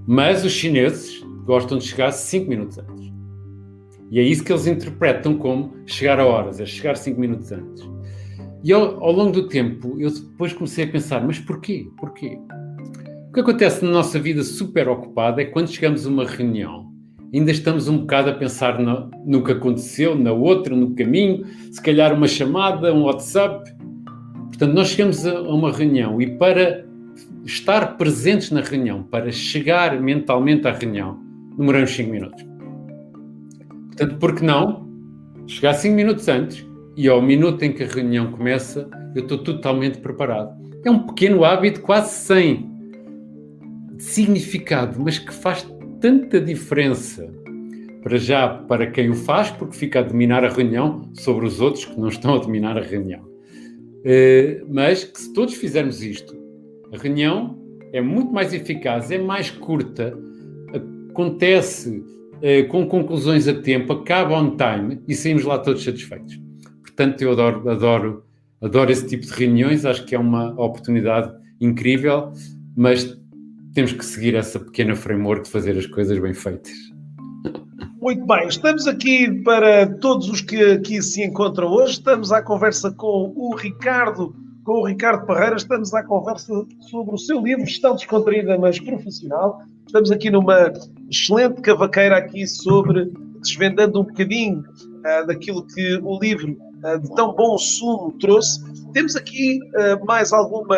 Mas os chineses gostam de chegar 5 minutos antes. E é isso que eles interpretam como chegar a horas, é chegar 5 minutos antes. E ao longo do tempo, eu depois comecei a pensar, mas porquê? O que acontece na nossa vida super ocupada é que quando chegamos a uma reunião, ainda estamos um bocado a pensar no que aconteceu, na outra, no caminho, se calhar uma chamada, um WhatsApp. Portanto, nós chegamos a uma reunião e para estar presentes na reunião, para chegar mentalmente à reunião, demoramos 5 minutos. Portanto, por que não chegar 5 minutos antes e ao minuto em que a reunião começa, eu estou totalmente preparado. É um pequeno hábito quase sem significado, mas que faz tanta diferença para quem o faz, porque fica a dominar a reunião sobre os outros que não estão a dominar a reunião. Mas que se todos fizermos isto, a reunião é muito mais eficaz, é mais curta, acontece com conclusões a tempo, acaba on time e saímos lá todos satisfeitos. Portanto, eu adoro esse tipo de reuniões, acho que é uma oportunidade incrível, mas temos que seguir essa pequena framework de fazer as coisas bem feitas. Muito bem, estamos aqui para todos os que aqui se encontram hoje, estamos à conversa com o Ricardo com o Ricardo Parreira. Estamos à conversa sobre o seu livro Gestão Descontraída, mas Profissional. Estamos aqui numa excelente cavaqueira aqui sobre, desvendando um bocadinho daquilo que o livro de tão bom sumo trouxe. Temos aqui mais alguma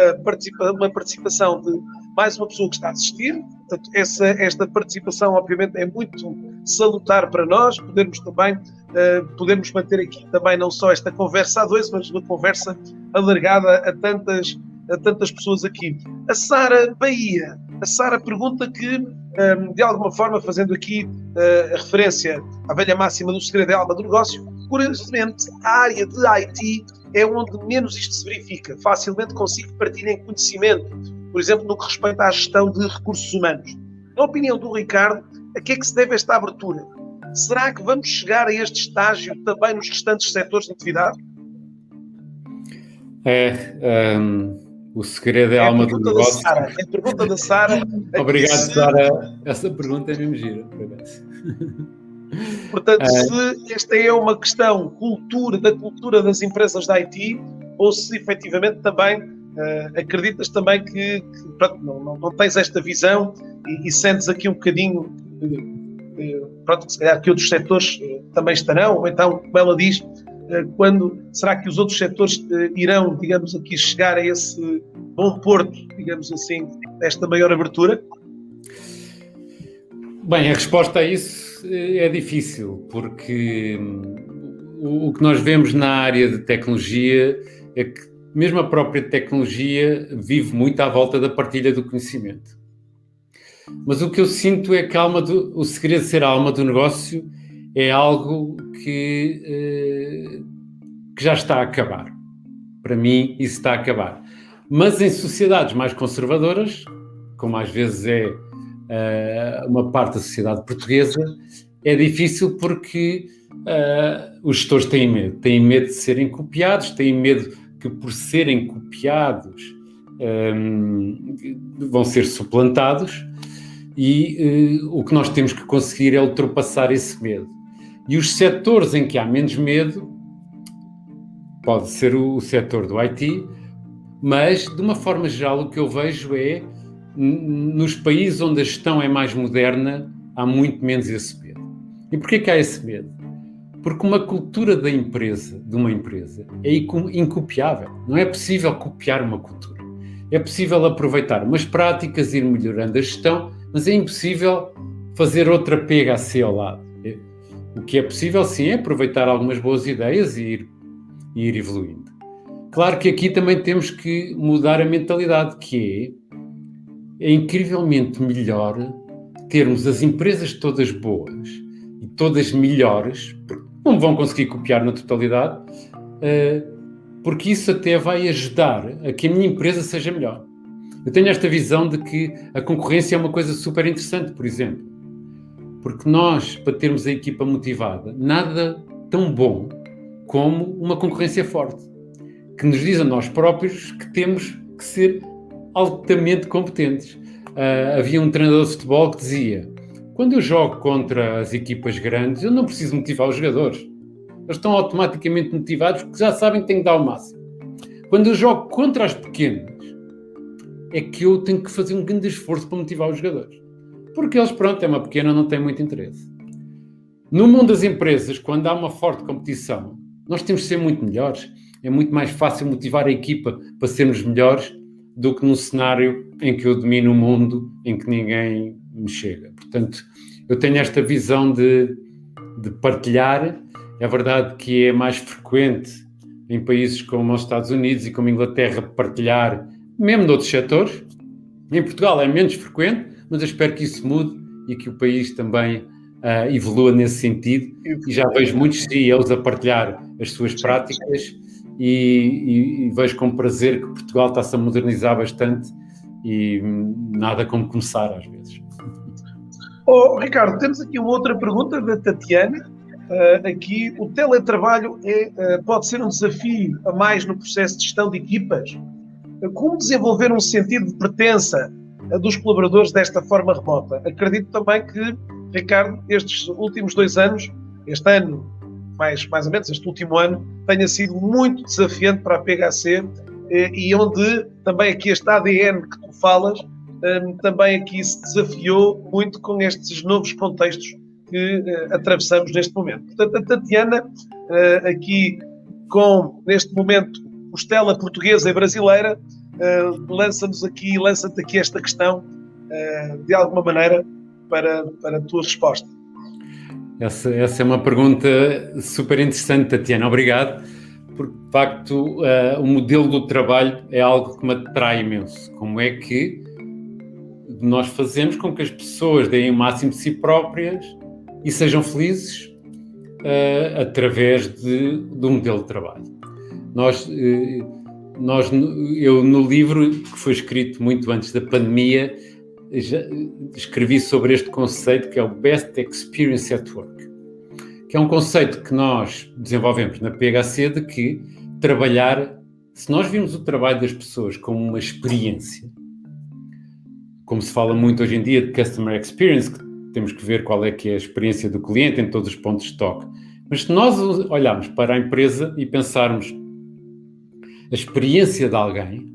participação de mais uma pessoa que está a assistir. Portanto, esta participação, obviamente, é muito salutar para nós. Podemos manter aqui também não só esta conversa a dois, mas uma conversa alargada a tantas pessoas aqui. A Sara Bahia. A Sara pergunta que, de alguma forma, fazendo aqui a referência à velha máxima do segredo é a alma do negócio, curiosamente, a área de IT é onde menos isto se verifica. Facilmente consigo partilhar conhecimento, por exemplo, no que respeita à gestão de recursos humanos. Na opinião do Ricardo, a que é que se deve esta abertura? Será que vamos chegar a este estágio também nos restantes setores de atividade? O segredo é a alma do negócio. É a pergunta da Sara. Obrigado, Sara. Essa pergunta é mesmo gira. Portanto, se esta é uma questão da cultura das empresas da IT, ou se efetivamente também acreditas também que pronto, não tens esta visão e sentes aqui um bocadinho pronto, se calhar que outros setores também estarão, ou então, como ela diz, quando será que os outros setores irão, digamos aqui, chegar a esse bom porto, digamos assim, desta maior abertura? Bem, a resposta a isso é difícil, porque o que nós vemos na área de tecnologia é que mesmo a própria tecnologia vive muito à volta da partilha do conhecimento. Mas o que eu sinto é que o segredo de ser a alma do negócio é algo que já está a acabar. Para mim, isso está a acabar. Mas em sociedades mais conservadoras, como às vezes é uma parte da sociedade portuguesa, é difícil porque os gestores têm medo de serem copiados, têm medo que por serem copiados vão ser suplantados e o que nós temos que conseguir é ultrapassar esse medo. E os setores em que há menos medo pode ser o setor do IT, mas de uma forma geral o que eu vejo é nos países onde a gestão é mais moderna há muito menos esse medo. E porquê que há esse medo? Porque uma cultura de uma empresa é incopiável. Não é possível copiar uma cultura. É possível aproveitar umas práticas, ir melhorando a gestão, mas é impossível fazer outra PHC ao lado. O que é possível, sim, é aproveitar algumas boas ideias e ir evoluindo. Claro que aqui também temos que mudar a mentalidade, que é incrivelmente melhor termos as empresas todas boas e todas melhores, porque não vão conseguir copiar na totalidade, porque isso até vai ajudar a que a minha empresa seja melhor. Eu tenho esta visão de que a concorrência é uma coisa super interessante, por exemplo, porque nós, para termos a equipa motivada, nada tão bom como uma concorrência forte, que nos diz a nós próprios que temos que ser altamente competentes. Havia um treinador de futebol que dizia: quando eu jogo contra as equipas grandes, eu não preciso motivar os jogadores. Eles estão automaticamente motivados porque já sabem que têm que dar o máximo. Quando eu jogo contra as pequenas, é que eu tenho que fazer um grande esforço para motivar os jogadores. Porque eles, pronto, é uma pequena, não têm muito interesse. No mundo das empresas, quando há uma forte competição, nós temos de ser muito melhores. É muito mais fácil motivar a equipa para sermos melhores do que num cenário em que eu domino o mundo, em que ninguém me chega. Portanto, eu tenho esta visão de partilhar. É verdade que é mais frequente em países como os Estados Unidos e como a Inglaterra partilhar, mesmo noutros setores. Em Portugal é menos frequente, mas eu espero que isso mude e que o país também evolua nesse sentido. E já vejo muitos CEOs a partilhar as suas práticas e vejo com prazer que Portugal está-se a modernizar bastante e nada como começar às vezes. Ricardo, temos aqui uma outra pergunta da Tatiana. Aqui, o teletrabalho pode ser um desafio a mais no processo de gestão de equipas? Como desenvolver um sentido de pertença dos colaboradores desta forma remota? Acredito também que, Ricardo, estes últimos 2 anos, este ano, mais ou menos, este último ano, tenha sido muito desafiante para a PHC e onde também aqui este ADN que tu falas, também aqui se desafiou muito com estes novos contextos que atravessamos neste momento. Portanto, a Tatiana, aqui com, neste momento, costela portuguesa e brasileira, lança-te aqui esta questão, de alguma maneira, para a tua resposta. Essa é uma pergunta super interessante, Tatiana. Obrigado, porque, de facto, o modelo do trabalho é algo que me atrai imenso. Como é que nós fazemos com que as pessoas deem o máximo de si próprias e sejam felizes através do modelo de trabalho. Eu, no livro, que foi escrito muito antes da pandemia, já escrevi sobre este conceito que é o Best Experience at Work, que é um conceito que nós desenvolvemos na PHC de que se nós vimos o trabalho das pessoas como uma experiência, como se fala muito hoje em dia de Customer Experience, que temos que ver qual é que é a experiência do cliente em todos os pontos de toque, mas se nós olharmos para a empresa e pensarmos a experiência de alguém,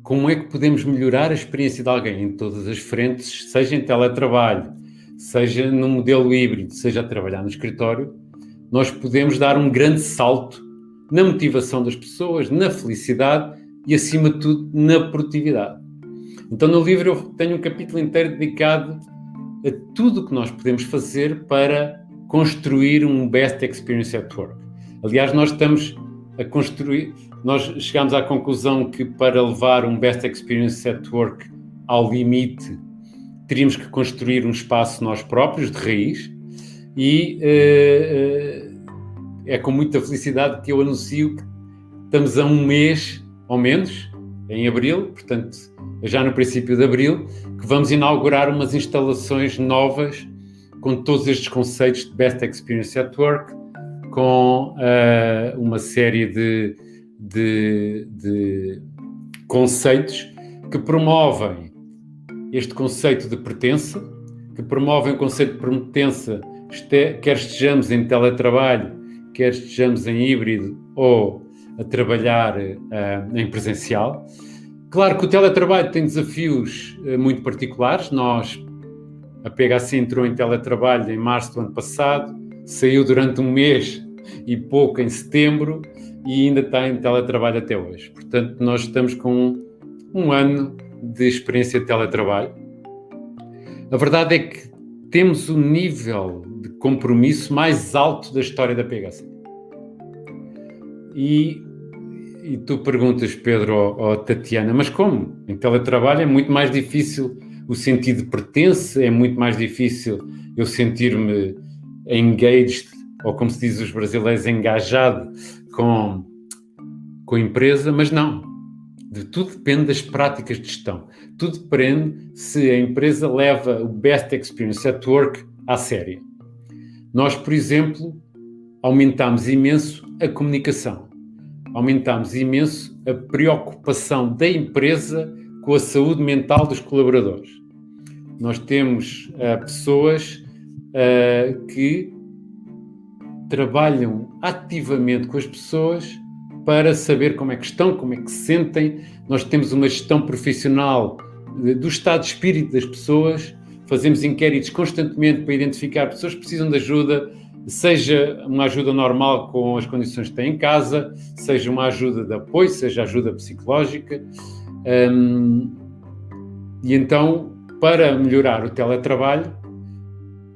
como é que podemos melhorar a experiência de alguém em todas as frentes, seja em teletrabalho, seja no modelo híbrido, seja a trabalhar no escritório, nós podemos dar um grande salto na motivação das pessoas, na felicidade e, acima de tudo, na produtividade. Então, no livro eu tenho um capítulo inteiro dedicado a tudo o que nós podemos fazer para construir um Best Experience at Work. Aliás, nós chegámos à conclusão que para levar um Best Experience at Work ao limite, teríamos que construir um espaço nós próprios, de raiz, e é com muita felicidade que eu anuncio que estamos a um mês, ou menos, em abril, portanto, já no princípio de abril, que vamos inaugurar umas instalações novas com todos estes conceitos de Best Experience at Work, com uma série de conceitos que promovem este conceito de pertença, que promovem o conceito de pertença, quer estejamos em teletrabalho, quer estejamos em híbrido ou a trabalhar em presencial. Claro que o teletrabalho tem desafios muito particulares. A PHC entrou em teletrabalho em março do ano passado, saiu durante um mês e pouco em setembro e ainda está em teletrabalho até hoje. Portanto, nós estamos com um ano de experiência de teletrabalho. A verdade é que temos o nível de compromisso mais alto da história da PHC. E tu perguntas, Pedro ou Tatiana, mas como? Em teletrabalho é muito mais difícil o sentido de pertença, é muito mais difícil eu sentir-me engaged, ou como se diz os brasileiros, engajado com a empresa, mas não. Tudo depende das práticas de gestão. Tudo depende se a empresa leva o Best Experience at Work à sério. Nós, por exemplo, aumentámos imenso a comunicação. Aumentámos imenso a preocupação da empresa com a saúde mental dos colaboradores. Nós temos pessoas que trabalham ativamente com as pessoas para saber como é que estão, como é que se sentem. Nós temos uma gestão profissional do estado de espírito das pessoas, fazemos inquéritos constantemente para identificar pessoas que precisam de ajuda, seja uma ajuda normal com as condições que têm em casa, seja uma ajuda de apoio, seja ajuda psicológica. E então, para melhorar o teletrabalho,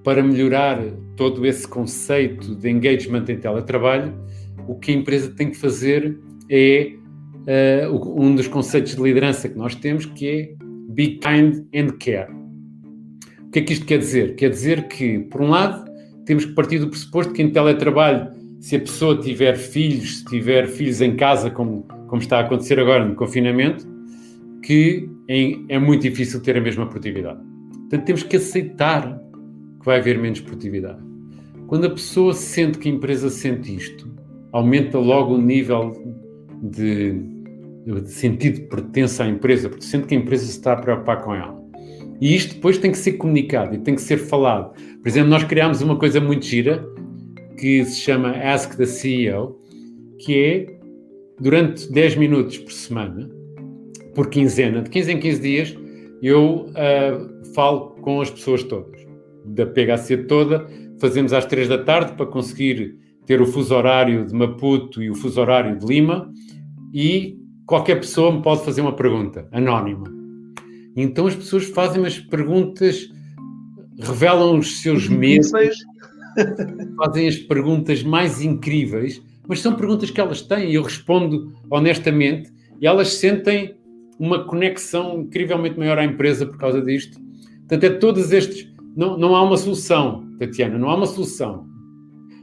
para melhorar todo esse conceito de engagement em teletrabalho, o que a empresa tem que fazer é um dos conceitos de liderança que nós temos, que é Be Kind and Care. O que é que isto quer dizer? Quer dizer que, por um lado, temos que partir do pressuposto que em teletrabalho, se a pessoa tiver filhos em casa, como está a acontecer agora no confinamento, que é muito difícil ter a mesma produtividade. Portanto, temos que aceitar que vai haver menos produtividade. Quando a pessoa sente que a empresa sente isto, aumenta logo o nível de sentido de pertença à empresa, porque sente que a empresa se está a preocupar com ela. E isto depois tem que ser comunicado e tem que ser falado. Por exemplo, nós criámos uma coisa muito gira que se chama Ask the CEO, que é durante 10 minutos por semana, por quinzena, de 15 em 15 dias, eu falo com as pessoas todas, da PHC toda, fazemos às 3 da tarde para conseguir ter o fuso horário de Maputo e o fuso horário de Lima, e qualquer pessoa me pode fazer uma pergunta, anónima. Então as pessoas fazem as perguntas, revelam os seus medos, fazem as perguntas mais incríveis, mas são perguntas que elas têm e eu respondo honestamente, e elas sentem uma conexão incrivelmente maior à empresa por causa disto. Portanto, é todos estes... Não há uma solução, Tatiana, não há uma solução.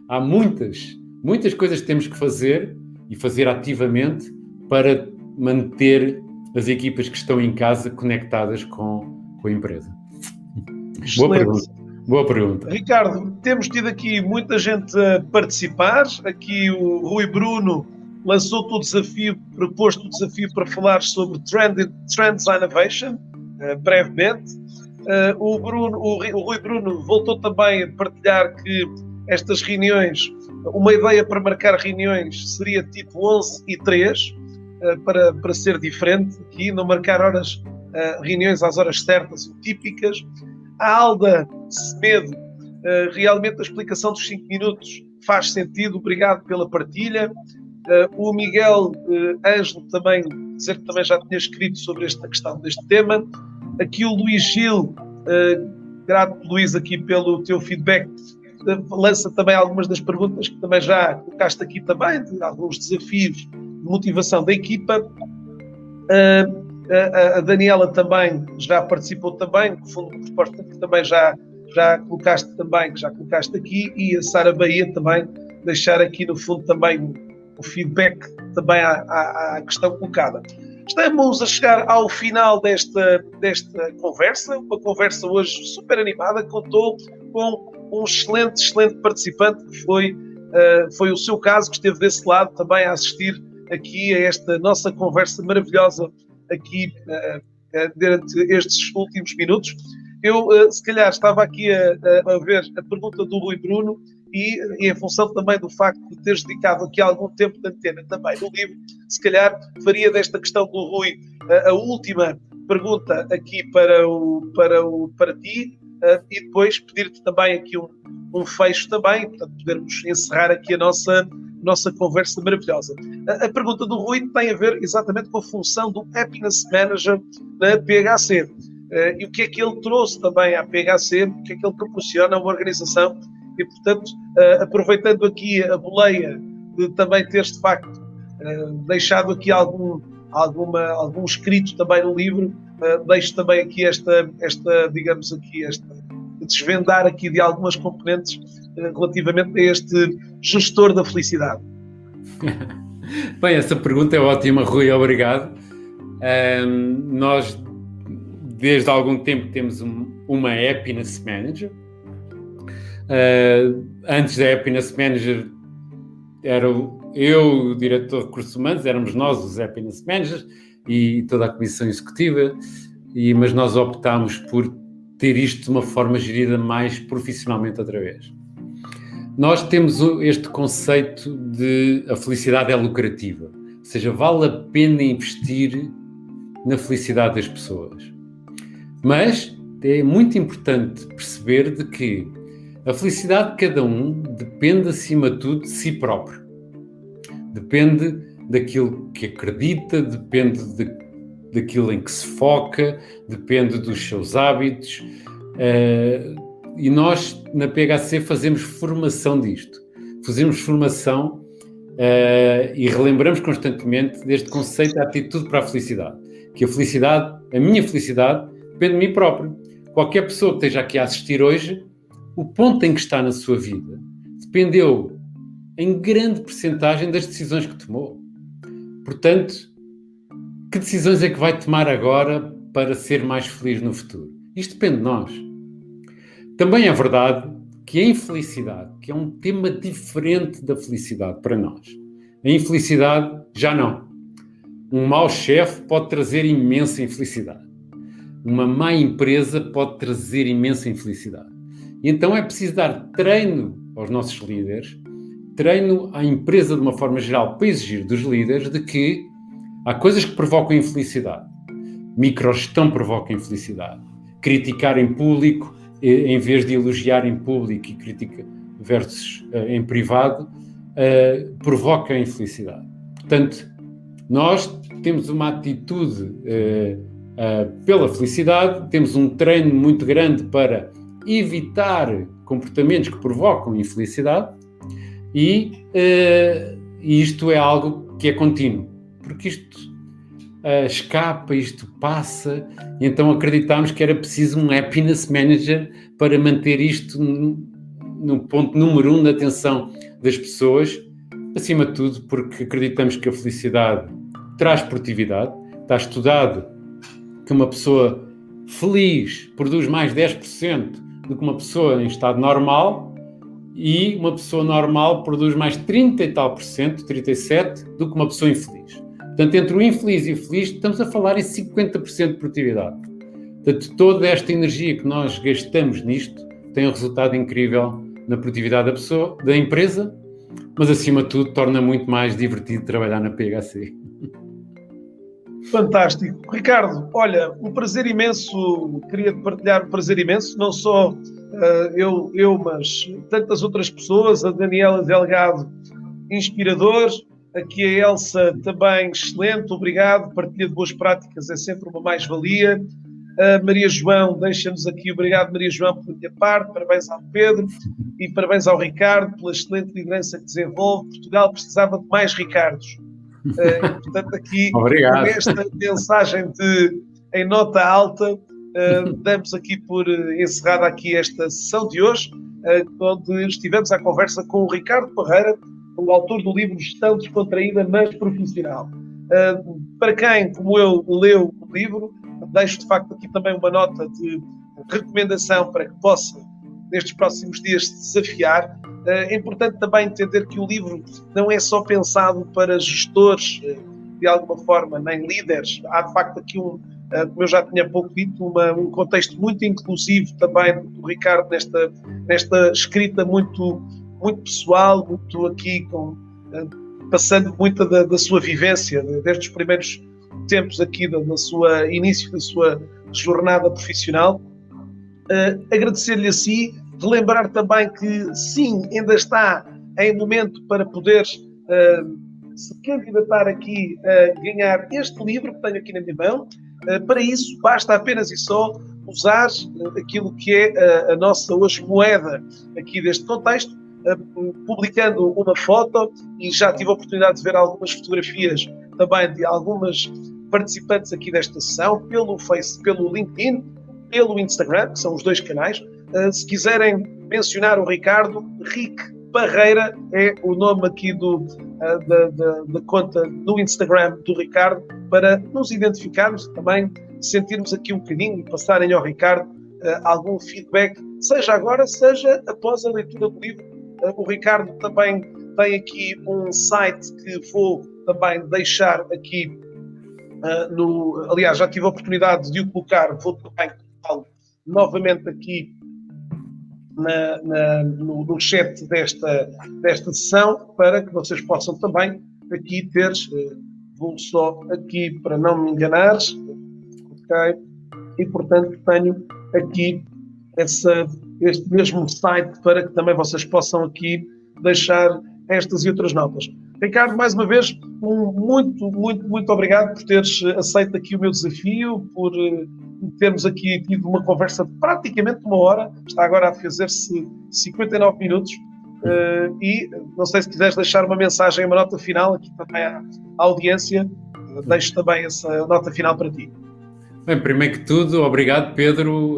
Há muitas coisas que temos que fazer e fazer ativamente para manter as equipas que estão em casa conectadas com a empresa. Boa pergunta. Ricardo, temos tido aqui muita gente a participar. Aqui o Rui Bruno lançou-te o desafio, proposto o desafio para falar sobre Trends Innovation, brevemente. O Rui Bruno voltou também a partilhar que estas reuniões, uma ideia para marcar reuniões seria tipo 11 e 3, para ser diferente aqui, não marcar reuniões às horas certas e típicas. A Alda Semedo, realmente a explicação dos 5 minutos faz sentido, obrigado pela partilha. O Miguel Ângelo também, dizer que também já tinha escrito sobre esta questão deste tema. Aqui o Luís Gil, grato Luís aqui pelo teu feedback, lança também algumas das perguntas que também já colocaste aqui também, de alguns desafios de motivação da equipa. A Daniela também já participou também, no fundo, uma resposta que também já colocaste também, que já colocaste aqui, e a Sara Bahia também deixar aqui no fundo também o feedback também à questão colocada. Estamos a chegar ao final desta conversa, uma conversa hoje super animada, contou com um excelente participante, que foi o seu caso, que esteve desse lado também a assistir aqui a esta nossa conversa maravilhosa aqui durante estes últimos minutos. Eu, se calhar, estava aqui a ver a pergunta do Rui Bruno e em função também do facto de teres dedicado aqui algum tempo de antena também no livro, se calhar faria desta questão do Rui a última pergunta aqui para ti, e depois pedir-te também aqui um fecho também, portanto, podermos encerrar aqui a nossa conversa maravilhosa. A pergunta do Rui tem a ver exatamente com a função do Happiness Manager na PHC. E o que é que ele trouxe também à PHC, o que é que ele proporciona a uma organização, e, portanto, aproveitando aqui a boleia de também teres, de facto, deixado aqui algum escrito também no livro, deixo também aqui esta desvendar aqui de algumas componentes relativamente a este gestor da felicidade. Bem, essa pergunta é ótima, Rui, obrigado. Nós, desde há algum tempo, temos uma Happiness Manager. Antes da Happiness Manager, era eu, o diretor de recursos humanos, éramos nós os Happiness Managers e toda a comissão executiva, mas nós optámos por ter isto de uma forma gerida mais profissionalmente outra vez. Nós temos este conceito de a felicidade é lucrativa, ou seja, vale a pena investir na felicidade das pessoas. Mas é muito importante perceber de que a felicidade de cada um depende, acima de tudo, de si próprio. Depende daquilo que acredita, depende daquilo em que se foca, depende dos seus hábitos. E nós, na PHC, fazemos formação disto. Fazemos formação e relembramos constantemente deste conceito de atitude para a felicidade. Que a minha felicidade, depende de mim próprio. Qualquer pessoa que esteja aqui a assistir hoje, o ponto em que está na sua vida dependeu em grande percentagem das decisões que tomou. Portanto, que decisões é que vai tomar agora para ser mais feliz no futuro? Isto depende de nós. Também é verdade que a infelicidade, que é um tema diferente da felicidade para nós, a infelicidade já não. Um mau chefe pode trazer imensa infelicidade. Uma má empresa pode trazer imensa infelicidade. E então é preciso dar treino aos nossos líderes, treino à empresa de uma forma geral para exigir dos líderes de que há coisas que provocam infelicidade. Microgestão provoca infelicidade. Criticar em público, em vez de elogiar em público e criticar versus em privado, provoca infelicidade. Portanto, nós temos uma atitude pela felicidade, temos um treino muito grande para evitar comportamentos que provocam infelicidade e isto é algo que é contínuo, porque isto escapa, isto passa, e então acreditámos que era preciso um happiness manager para manter isto no ponto número 1 da atenção das pessoas, acima de tudo porque acreditamos que a felicidade traz produtividade. Está estudado que uma pessoa feliz produz mais 10% do que uma pessoa em estado normal, e uma pessoa normal produz mais 30 e tal por cento, 37%, do que uma pessoa infeliz. Portanto, entre o infeliz e o feliz, estamos a falar em 50% de produtividade. Portanto, toda esta energia que nós gastamos nisto tem um resultado incrível na produtividade da pessoa, da empresa, mas, acima de tudo, torna muito mais divertido trabalhar na PHC. Fantástico. Ricardo, olha, um prazer imenso, queria partilhar um prazer imenso, não só eu, mas tantas outras pessoas, a Daniela Delgado, inspirador, aqui a Elsa também excelente, obrigado, partilha de boas práticas é sempre uma mais-valia. A Maria João, deixa-nos aqui, obrigado Maria João pela minha parte, parabéns ao Pedro e parabéns ao Ricardo pela excelente liderança que desenvolve. Portugal precisava de mais Ricardos. Portanto, aqui obrigado. Com esta mensagem em nota alta, damos aqui por encerrada aqui esta sessão de hoje, onde estivemos à conversa com o Ricardo Parreira, o autor do livro Gestão Descontraída, mas Profissional. Para quem, como eu, leu o livro, deixo de facto aqui também uma nota de recomendação para que possa, nestes próximos dias, se desafiar. É importante também entender que o livro não é só pensado para gestores, de alguma forma, nem líderes. Há, de facto, aqui como eu já tinha há pouco dito, um contexto muito inclusivo também do Ricardo nesta escrita muito, muito pessoal, muito aqui, passando muito da sua vivência, desde os primeiros tempos aqui, início da sua jornada profissional. Agradecer-lhe a si, relembrar também que, sim, ainda está em momento para poder se candidatar aqui a ganhar este livro que tenho aqui na minha mão. Para isso, basta apenas e só usar aquilo que é a nossa hoje moeda aqui deste contexto, publicando uma foto, e já tive a oportunidade de ver algumas fotografias também de algumas participantes aqui desta sessão, pelo LinkedIn, pelo Instagram, que são os dois canais. Se quiserem mencionar o Ricardo, Rick Parreira é o nome aqui da conta do Instagram do Ricardo, para nos identificarmos e também sentirmos aqui um bocadinho e passarem ao Ricardo algum feedback, seja agora, seja após a leitura do livro. O Ricardo também tem aqui um site que vou também deixar aqui aliás, já tive a oportunidade de o colocar, vou também colocá-lo novamente aqui no chat desta sessão, para que vocês possam também aqui ter, vou só aqui para não me enganar, ok? E portanto tenho aqui este mesmo site para que também vocês possam aqui deixar estas e outras notas. Ricardo, mais uma vez, muito, muito, muito obrigado por teres aceito aqui o meu desafio, por termos aqui tido uma conversa de praticamente uma hora, está agora a fazer-se 59 minutos, e não sei se quiseres deixar uma mensagem, uma nota final aqui também à audiência, deixo também essa nota final para ti. Bem, primeiro que tudo, obrigado, Pedro.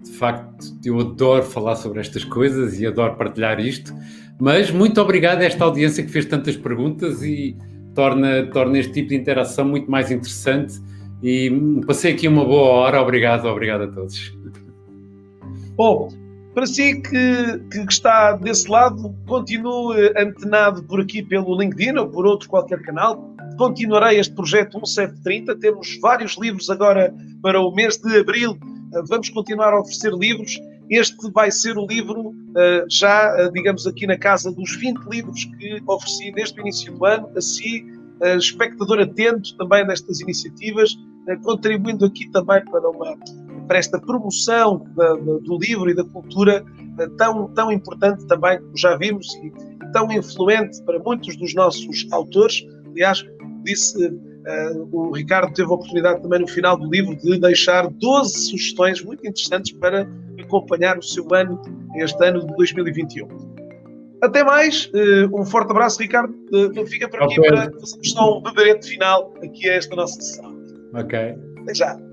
De facto, eu adoro falar sobre estas coisas e adoro partilhar isto, mas muito obrigado a esta audiência que fez tantas perguntas e torna este tipo de interação muito mais interessante, e passei aqui uma boa hora. Obrigado a todos. Bom, para si que está desse lado, continue antenado por aqui pelo LinkedIn ou por outro qualquer canal. Continuarei este projeto 1730, temos vários livros agora para o mês de abril, vamos continuar a oferecer livros, este vai ser o livro, digamos aqui na casa dos 20 livros que ofereci desde o início do ano, assim, espectador atento também nestas iniciativas, contribuindo aqui também para esta promoção do livro e da cultura tão importante também, como já vimos, e tão influente para muitos dos nossos autores. Aliás, o Ricardo teve a oportunidade também no final do livro de deixar 12 sugestões muito interessantes para acompanhar o seu ano, este ano de 2021. Até mais, um forte abraço, Ricardo. Fica por aqui para fazermos só um beberete final aqui a esta nossa sessão. Ok. Até já.